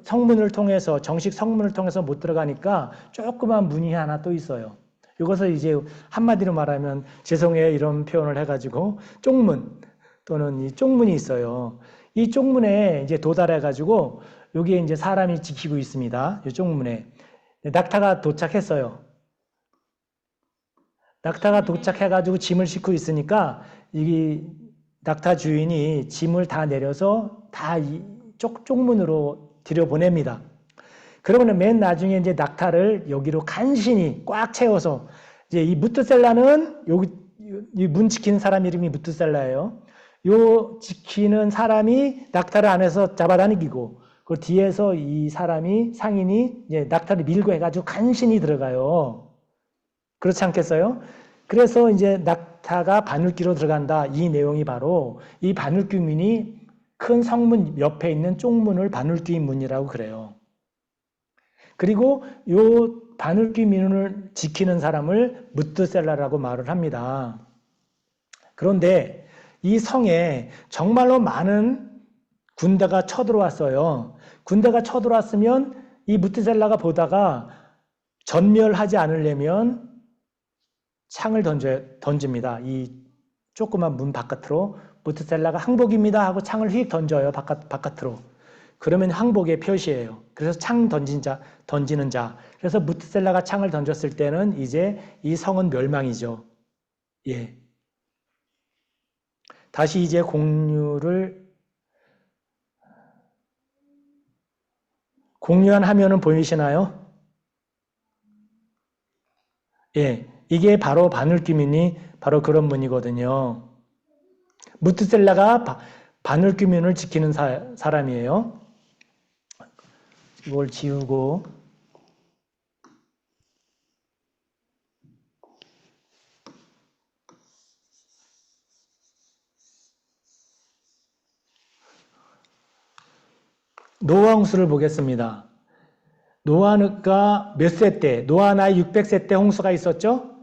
성문을 통해서 정식 성문을 통해서 못 들어가니까 조그만 문이 하나 또 있어요. 이것을 이제 한마디로 말하면 죄송해요 이런 표현을 해가지고 쪽문 또는 이 쪽문이 있어요. 이 쪽문에 이제 도달해가지고 여기에 이제 사람이 지키고 있습니다. 이 쪽문에 낙타가 도착했어요. 낙타가 도착해가지고 짐을 싣고 있으니까 이 낙타 주인이 짐을 다 내려서 다 이 쪽문으로 들여보냅니다. 그러면 맨 나중에 이제 낙타를 여기로 간신히 꽉 채워서 이제 이 무트셀라는 여기 이 문 지키는 사람 이름이 무트셀라예요. 요 지키는 사람이 낙타를 안에서 잡아다니고 그 뒤에서 이 사람이 상인이 이제 낙타를 밀고 해가지고 간신히 들어가요. 그렇지 않겠어요? 그래서 이제 낙타가 바늘기로 들어간다. 이 내용이 바로 이 바늘귀문이 큰 성문 옆에 있는 쪽문을 바늘귀문이라고 그래요. 그리고 요 바늘귀 민원을 지키는 사람을 무트셀라라고 말을 합니다. 그런데 이 성에 정말로 많은 군대가 쳐들어왔어요. 군대가 쳐들어왔으면 이 무트셀라가 보다가 전멸하지 않으려면 창을 던집니다. 이 조그만 문 바깥으로 무트셀라가 항복입니다 하고 창을 휙 던져요. 바깥으로. 그러면 항복의 표시예요. 그래서 창 던지는 자. 그래서 무트셀라가 창을 던졌을 때는 이제 이 성은 멸망이죠. 예. 다시 이제 공유한 화면은 보이시나요? 예. 이게 바로 바늘귀민이 바로 그런 문이거든요. 무트셀라가 바늘귀민을 지키는 사람이에요. 이걸 지우고 노아 홍수를 보겠습니다. 노아가 몇 세 때? 노아 나이 600세 때 홍수가 있었죠?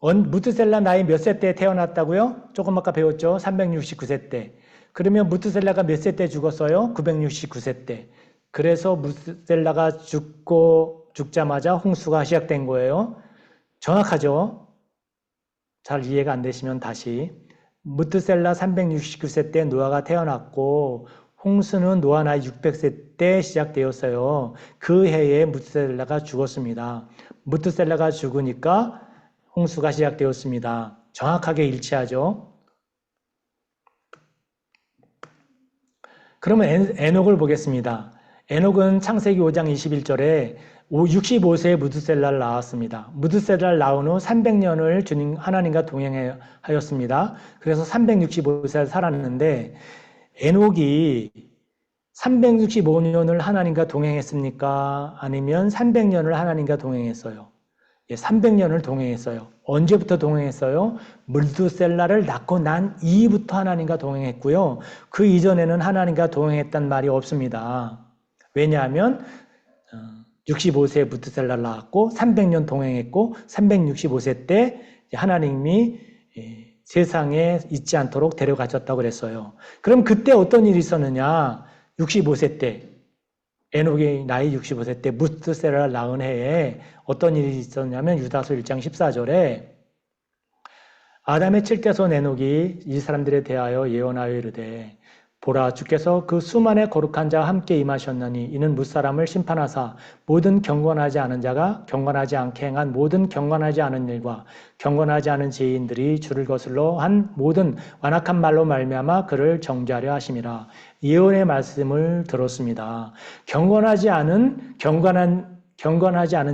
무트셀라 나이 몇 세 때 태어났다고요? 조금 아까 배웠죠? 369세 때. 그러면 무트셀라가 몇 세 때 죽었어요? 969세 때. 그래서 무트셀라가 죽자마자 홍수가 시작된 거예요. 정확하죠? 잘 이해가 안 되시면 다시. 무트셀라 369세 때 노아가 태어났고 홍수는 노아 나이 600세 때 시작되었어요. 그 해에 무트셀라가 죽었습니다. 무트셀라가 죽으니까 홍수가 시작되었습니다. 정확하게 일치하죠. 그러면 에녹을 보겠습니다. 에녹은 창세기 5장 21절에 65세에 무드셀라를 낳았습니다. 무드셀라를 낳은 후 300년을 주님 하나님과 동행하였습니다. 그래서 365세를 살았는데 에녹이 365년을 하나님과 동행했습니까? 아니면 300년을 하나님과 동행했어요? 300년을 동행했어요. 언제부터 동행했어요? 무드셀라를 낳고 난 이후부터 하나님과 동행했고요. 그 이전에는 하나님과 동행했단 말이 없습니다. 왜냐하면 65세에 무드셀라를 낳았고 300년 동행했고 365세 때 하나님이 세상에 있지 않도록 데려가셨다고 그랬어요. 그럼 그때 어떤 일이 있었느냐? 65세 때 에녹이 나이 65세 때 무드셀라를 낳은 해에 어떤 일이 있었냐면 유다서 1장 14절에 아담의 칠대손 에녹이 이 사람들에 대하여 예언하여 이르되 보라 주께서 그 수만의 거룩한 자와 함께 임하셨나니 이는 무사람을 심판하사 모든 경건하지 않은 자가 경건하지 않게 행한 모든 경건하지 않은 일과 경건하지 않은 죄인들이 주를 거슬러 한 모든 완악한 말로 말미암아 그를 정죄하려 하심이라. 예언의 말씀을 들었습니다. 경건하지 않은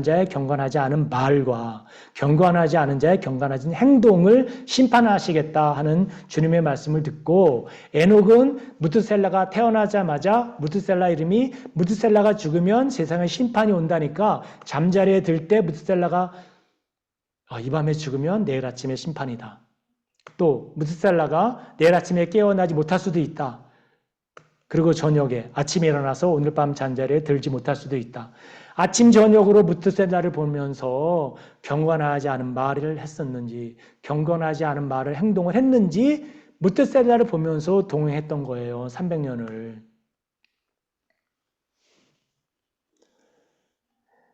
자의 경건하지 않은 말과 경건하지 않은 자의 경건하지 않은 행동을 심판하시겠다 하는 주님의 말씀을 듣고 에녹은 무드셀라가 태어나자마자 무드셀라가 죽으면 세상에 심판이 온다니까 잠자리에 들 때 무드셀라가 이 밤에 죽으면 내일 아침에 심판이다. 또 무드셀라가 내일 아침에 깨어나지 못할 수도 있다. 그리고 저녁에 아침에 일어나서 오늘 밤 잠자리에 들지 못할 수도 있다. 아침 저녁으로 무트셀라를 보면서 경건하지 않은 말을 했었는지 경건하지 않은 말을 행동을 했는지 무트셀라를 보면서 동행했던 거예요. 300년을.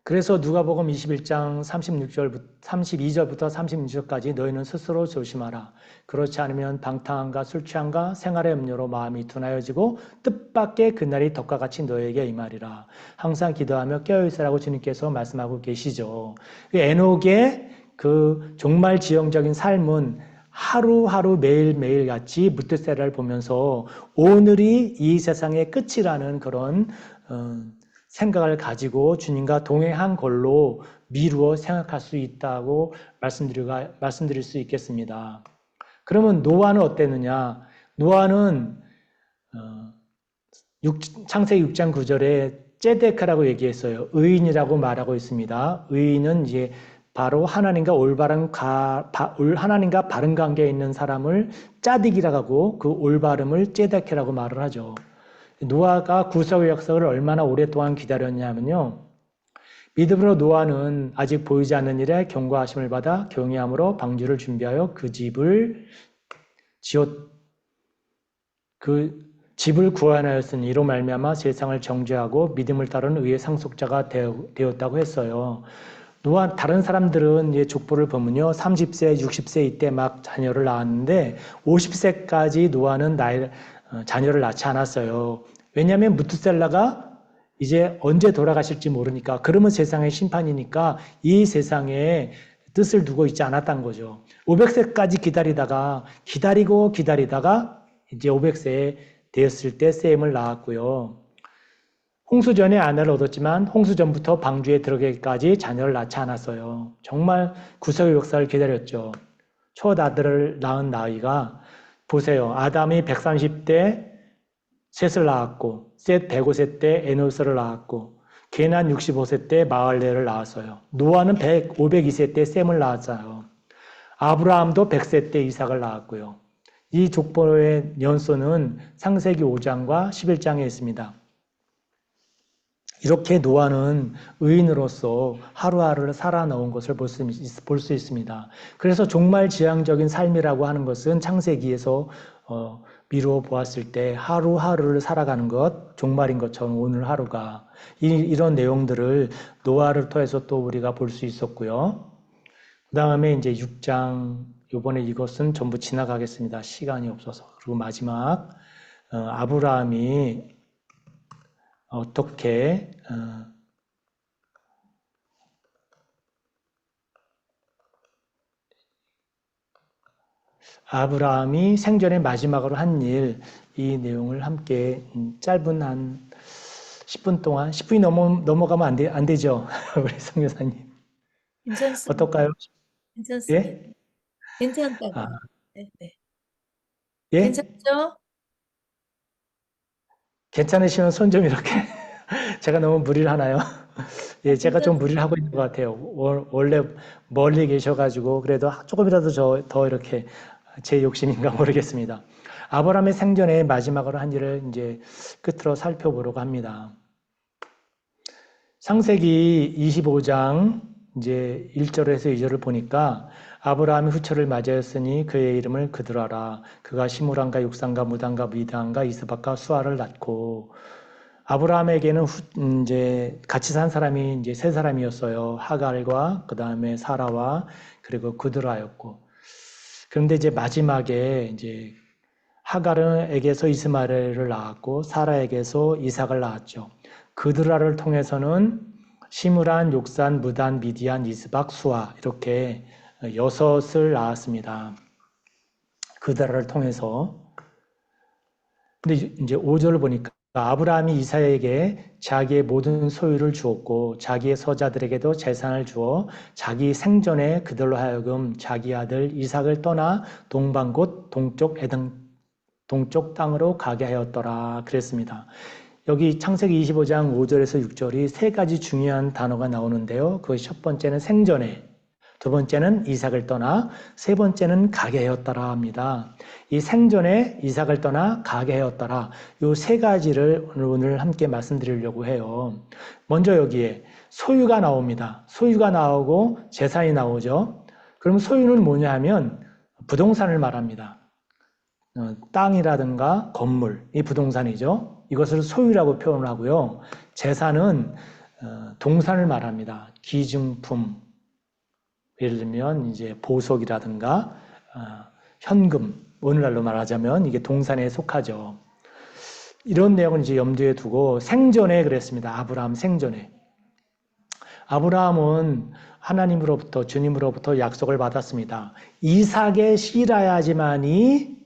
그래서 누가복음 21장 32절부터 36절까지 너희는 스스로 조심하라. 그렇지 않으면 방탕함과 술 취함과 생활의 음료로 마음이 둔하여지고 뜻밖의 그날이 덕과 같이 너희에게 임하리라. 항상 기도하며 깨어있으라고 주님께서 말씀하고 계시죠. 에녹의 그 종말 지형적인 삶은 하루하루 매일매일 같이 무트셀라를 보면서 오늘이 이 세상의 끝이라는 그런 생각을 가지고 주님과 동행한 걸로 미루어 생각할 수 있다고 말씀드릴 수 있겠습니다. 그러면 노아는 어땠느냐? 노아는 창세기 6장 9절에 ጼ데크라고 얘기했어요. 의인이라고 말하고 있습니다. 의인은 이제 바로 하나님과 하나님과 바른 관계에 있는 사람을 짜딕이라고 하고 그 올바름을 ጼ데크라고 말을 하죠. 노아가 구속의 약속을 얼마나 오랫동안 기다렸냐면요. 믿음으로 노아는 아직 보이지 않는 일에 경고하심을 받아 경외함으로 방주를 준비하여 그 집을 구원하였으니 이로 말미암아 세상을 정죄하고 믿음을 따르는 의의 상속자가 되었다고 했어요. 노아 다른 사람들은 이제 족보를 보면요, 30세, 60세 이때 막 자녀를 낳았는데 50세까지 노아는 자녀를 낳지 않았어요. 왜냐하면 무투셀라가 이제 언제 돌아가실지 모르니까, 그러면 세상의 심판이니까 이 세상에 뜻을 두고 있지 않았던 거죠. 500세까지 기다리다가 이제 500세에 되었을 때 셈을 낳았고요. 홍수전에 아내를 얻었지만 홍수전부터 방주에 들어가기까지 자녀를 낳지 않았어요. 정말 구속의 역사를 기다렸죠. 첫 아들을 낳은 나이가 보세요. 아담이 130대 셋을 낳았고, 셋 105세 때 에노스를 낳았고, 게난 65세 때 마할레를 낳았어요. 노아는 502세 때 셈을 낳았어요. 아브라함도 100세 때 이삭을 낳았고요. 이 족보의 연수는 창세기 5장과 11장에 있습니다. 이렇게 노아는 의인으로서 하루하루를 살아놓은 것을 볼 수 있습니다. 그래서 종말지향적인 삶이라고 하는 것은 창세기에서 미루어 보았을 때 하루하루를 살아가는 것, 종말인 것처럼 오늘 하루가, 이런 내용들을 노아를 통해서 또 우리가 볼 수 있었고요. 그 다음에 이제 6장, 이번에 이것은 전부 지나가겠습니다. 시간이 없어서. 그리고 마지막 아브라함이 어떻게 아브라함이 생전에 마지막으로 한 일, 이 내용을 함께 짧은 한 10분 동안, 10분이 넘어가면 안 되죠? 우리 성교사님. 괜찮습니다. 어떨까요? 괜찮습니다. 예? 괜찮다고. 아, 네, 네. 예? 괜찮죠? 괜찮으시면 손 좀 이렇게. 제가 너무 무리를 하나요? 예, 제가 좀 무리를 하고 있는 것 같아요. 원래 멀리 계셔가지고, 그래도 조금이라도 더 이렇게 제 욕심인가 모르겠습니다. 아브라함의 생전에 마지막으로 한 일을 이제 끝으로 살펴보려고 합니다. 창세기 25장 이제 1절에서 2절을 보니까 아브라함이 후처를 맞이하였으니 그의 이름을 그들로 하라. 그가 시므람과 육산과 무단과 미단과 이스박과 수아를 낳고, 아브라함에게는 이제 같이 산 사람이 이제 세 사람이었어요. 하갈과 그 다음에 사라와 그리고 그드라였고. 그런데 이제 마지막에 이제 하갈에게서 이스마엘을 낳았고 사라에게서 이삭을 낳았죠. 그드라를 통해서는 시므란, 욕산, 무단, 미디안, 이스박, 수아 이렇게 6을 낳았습니다. 그드라를 통해서. 근데 이제 5절을 보니까 아브라함이 이삭에게 자기의 모든 소유를 주었고 자기의 서자들에게도 재산을 주어 자기 생전에 그들로 하여금 자기 아들 이삭을 떠나 동방 곧 동쪽 땅으로 가게 하였더라 그랬습니다. 여기 창세기 25장 5절에서 6절이 세 가지 중요한 단어가 나오는데요. 그 첫 번째는 생전에, 두 번째는 이삭을 떠나, 세 번째는 가게 하였더라 합니다. 이 생전에 이삭을 떠나 가게 하였더라. 이 세 가지를 오늘 함께 말씀드리려고 해요. 먼저 여기에 소유가 나옵니다. 소유가 나오고 재산이 나오죠. 그럼 소유는 뭐냐 하면 부동산을 말합니다. 땅이라든가 건물, 이 부동산이죠. 이것을 소유라고 표현을 하고요. 재산은 동산을 말합니다. 기증품, 예를 들면 이제 보석이라든가 현금, 오늘날로 말하자면 이게 동산에 속하죠. 이런 내용을 이제 염두에 두고 생전에 그랬습니다. 아브라함 생전에. 아브라함은 하나님으로부터, 주님으로부터 약속을 받았습니다. 이삭의 씨라야지만이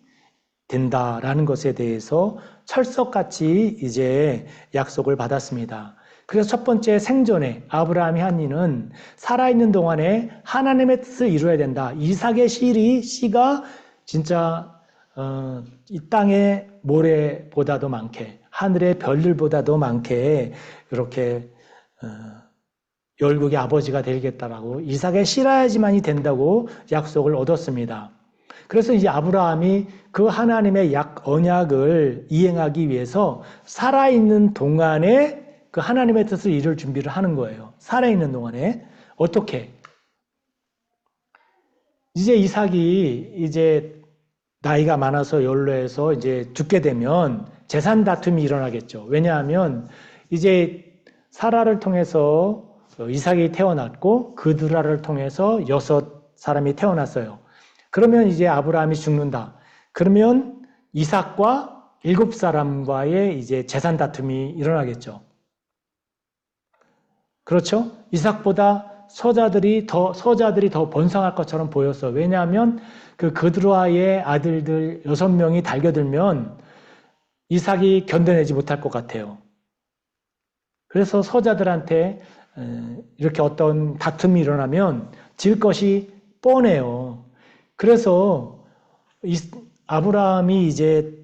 된다라는 것에 대해서 철석같이 이제 약속을 받았습니다. 그래서 첫 번째 생전에 아브라함이 한 일은 살아있는 동안에 하나님의 뜻을 이루어야 된다. 이삭의 씨가 진짜 이 땅의 모래보다도 많게, 하늘의 별들보다도 많게 이렇게 열국의 아버지가 되겠다라고, 이삭의 씨라야지만이 된다고 약속을 얻었습니다. 그래서 이제 아브라함이 그 하나님의 언약을 이행하기 위해서 살아있는 동안에 그 하나님의 뜻을 이룰 준비를 하는 거예요. 살아있는 동안에. 어떻게? 이제 이삭이 이제 나이가 많아서 연로해서 이제 죽게 되면 재산 다툼이 일어나겠죠. 왜냐하면 이제 사라를 통해서 이삭이 태어났고 그드라를 통해서 6 사람이 태어났어요. 그러면 이제 아브라함이 죽는다. 그러면 이삭과 7 사람과의 이제 재산 다툼이 일어나겠죠. 그렇죠? 이삭보다 서자들이 더 번성할 것처럼 보였어. 왜냐하면 그 그드라의 아들들 6명이 달겨들면 이삭이 견뎌내지 못할 것 같아요. 그래서 서자들한테 이렇게 어떤 다툼이 일어나면 질 것이 뻔해요. 그래서 아브라함이 이제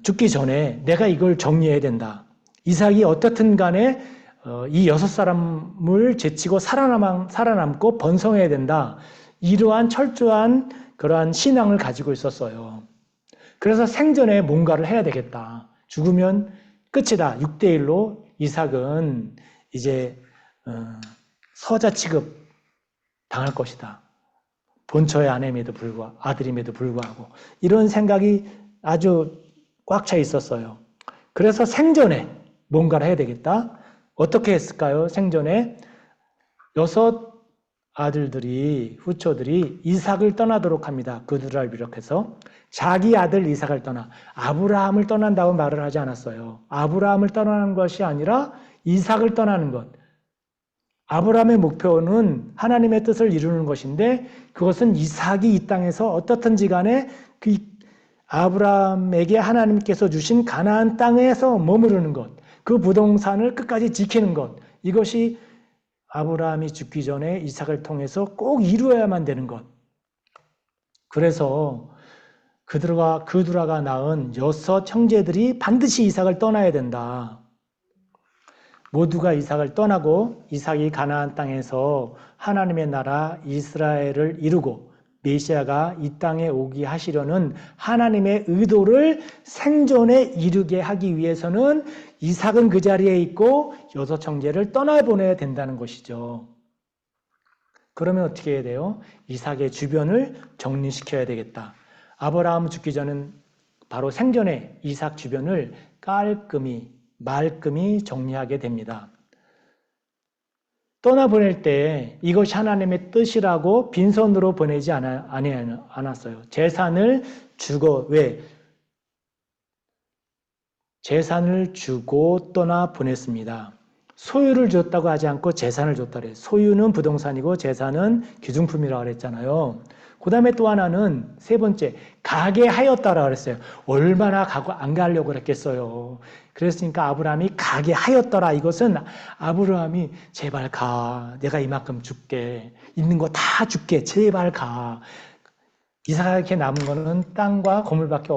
죽기 전에 내가 이걸 정리해야 된다. 이삭이 어떻든 간에 이 6 사람을 제치고 살아남고 번성해야 된다. 이러한 철저한 그러한 신앙을 가지고 있었어요. 그래서 생전에 뭔가를 해야 되겠다. 죽으면 끝이다. 6대1로 이삭은 이제 서자 취급 당할 것이다. 본처의 아들임에도 불구하고 이런 생각이 아주 꽉 차 있었어요. 그래서 생전에 뭔가를 해야 되겠다. 어떻게 했을까요? 생전에 6 아들들이 후초들이 이삭을 떠나도록 합니다. 그드라를 비롯해서 자기 아들 이삭을 떠나 아브라함을 떠난다고 말을 하지 않았어요. 아브라함을 떠나는 것이 아니라 이삭을 떠나는 것. 아브라함의 목표는 하나님의 뜻을 이루는 것인데 그것은 이삭이 이 땅에서 어떻든지 간에 그 아브라함에게 하나님께서 주신 가나안 땅에서 머무르는 것, 그 부동산을 끝까지 지키는 것, 이것이 아브라함이 죽기 전에 이삭을 통해서 꼭 이루어야만 되는 것. 그래서 그드라가 낳은 6 형제들이 반드시 이삭을 떠나야 된다. 모두가 이삭을 떠나고 이삭이 가나안 땅에서 하나님의 나라 이스라엘을 이루고 메시아가 이 땅에 오게 하시려는 하나님의 의도를 생전에 이루게 하기 위해서는 이삭은 그 자리에 있고 6 형제를 떠나보내야 된다는 것이죠. 그러면 어떻게 해야 돼요? 이삭의 주변을 정리시켜야 되겠다. 아브라함 죽기 전은 바로 생전에 이삭 주변을 말끔히 정리하게 됩니다. 떠나보낼 때 이것이 하나님의 뜻이라고 빈손으로 보내지 않았어요. 재산을 주고 재산을 주고 떠나보냈습니다. 소유를 줬다고 하지 않고 재산을 줬다 그래요. 소유는 부동산이고 재산은 귀중품이라고 그랬잖아요. 그 다음에 또 하나는 3번째, 가게 하였다라고 그랬어요. 얼마나 가고 안 가려고 그랬겠어요. 그랬으니까 아브라함이 가게 하였더라. 이것은 아브라함이 제발 가. 내가 이만큼 줄게. 있는 거 다 줄게. 제발 가. 이삭에게 남은 거는 땅과 건물밖에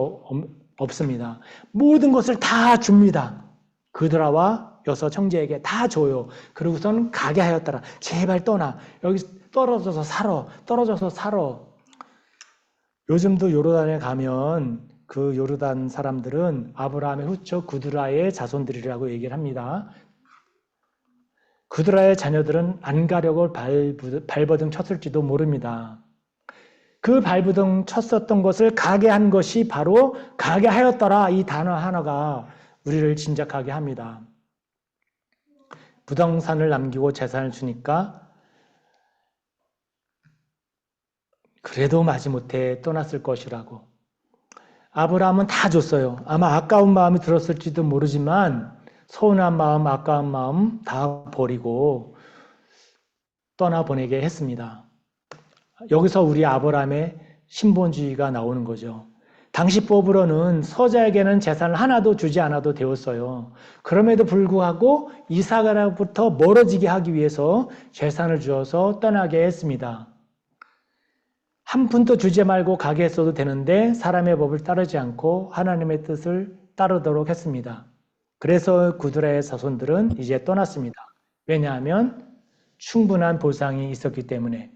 없습니다. 모든 것을 다 줍니다. 그드라와 6 형제에게 다 줘요. 그러고선 가게 하였더라. 제발 떠나. 여기 떨어져서 살아. 요즘도 요르단에 가면 그 요르단 사람들은 아브라함의 후처 그드라의 자손들이라고 얘기를 합니다. 그드라의 자녀들은 안 가려고 발버둥 쳤을지도 모릅니다. 그 발버둥 쳤었던 것을 가게 한 것이 바로 가게 하였더라. 이 단어 하나가 우리를 짐작하게 합니다. 부동산을 남기고 재산을 주니까 그래도 마지못해 떠났을 것이라고. 아브라함은 다 줬어요. 아마 아까운 마음이 들었을지도 모르지만 서운한 마음, 아까운 마음 다 버리고 떠나보내게 했습니다. 여기서 우리 아브라함의 신본주의가 나오는 거죠. 당시 법으로는 서자에게는 재산을 하나도 주지 않아도 되었어요. 그럼에도 불구하고 이삭으로부터 멀어지게 하기 위해서 재산을 주어서 떠나게 했습니다. 한 푼도 주지 말고 가게 했어도 되는데 사람의 법을 따르지 않고 하나님의 뜻을 따르도록 했습니다. 그래서 그드라의 자손들은 이제 떠났습니다. 왜냐하면 충분한 보상이 있었기 때문에.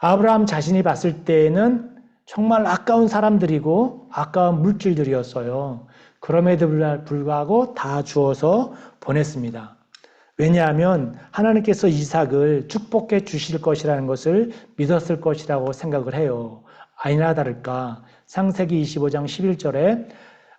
아브라함 자신이 봤을 때에는 정말 아까운 사람들이고 아까운 물질들이었어요. 그럼에도 불구하고 다 주어서 보냈습니다. 왜냐하면 하나님께서 이삭을 축복해 주실 것이라는 것을 믿었을 것이라고 생각을 해요. 아니나 다를까 창세기 25장 11절에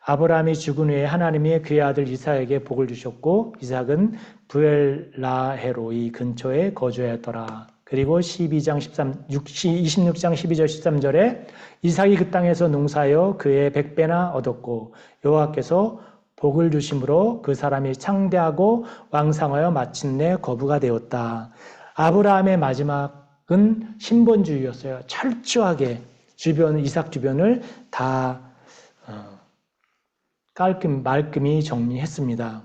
아브라함이 죽은 후에 하나님이 그의 아들 이삭에게 복을 주셨고 이삭은 부엘라헤로 이 근처에 거주하였더라. 그리고 26장 12절 13절에 이삭이 그 땅에서 농사하여 그의 100배나 얻었고 여호와께서 복을 주심으로 그 사람이 창대하고 왕성하여 마침내 거부가 되었다. 아브라함의 마지막은 신본주의였어요. 철저하게 이삭 주변을 다 말끔히 정리했습니다.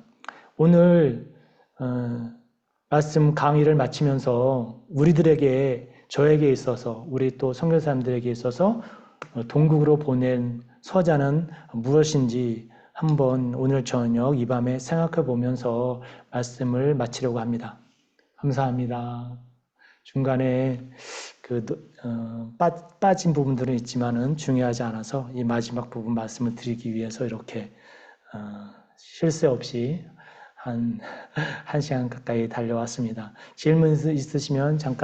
오늘 말씀 강의를 마치면서 우리들에게 저에게 있어서 우리 또 선교사님들에게 있어서 동국으로 보낸 서자는 무엇인지 한번 오늘 저녁 이 밤에 생각해 보면서 말씀을 마치려고 합니다. 감사합니다. 중간에 빠진 부분들은 있지만은 중요하지 않아서 이 마지막 부분 말씀을 드리기 위해서 이렇게 쉴 새 없이 한 시간 가까이 달려왔습니다. 질문 있으시면 잠깐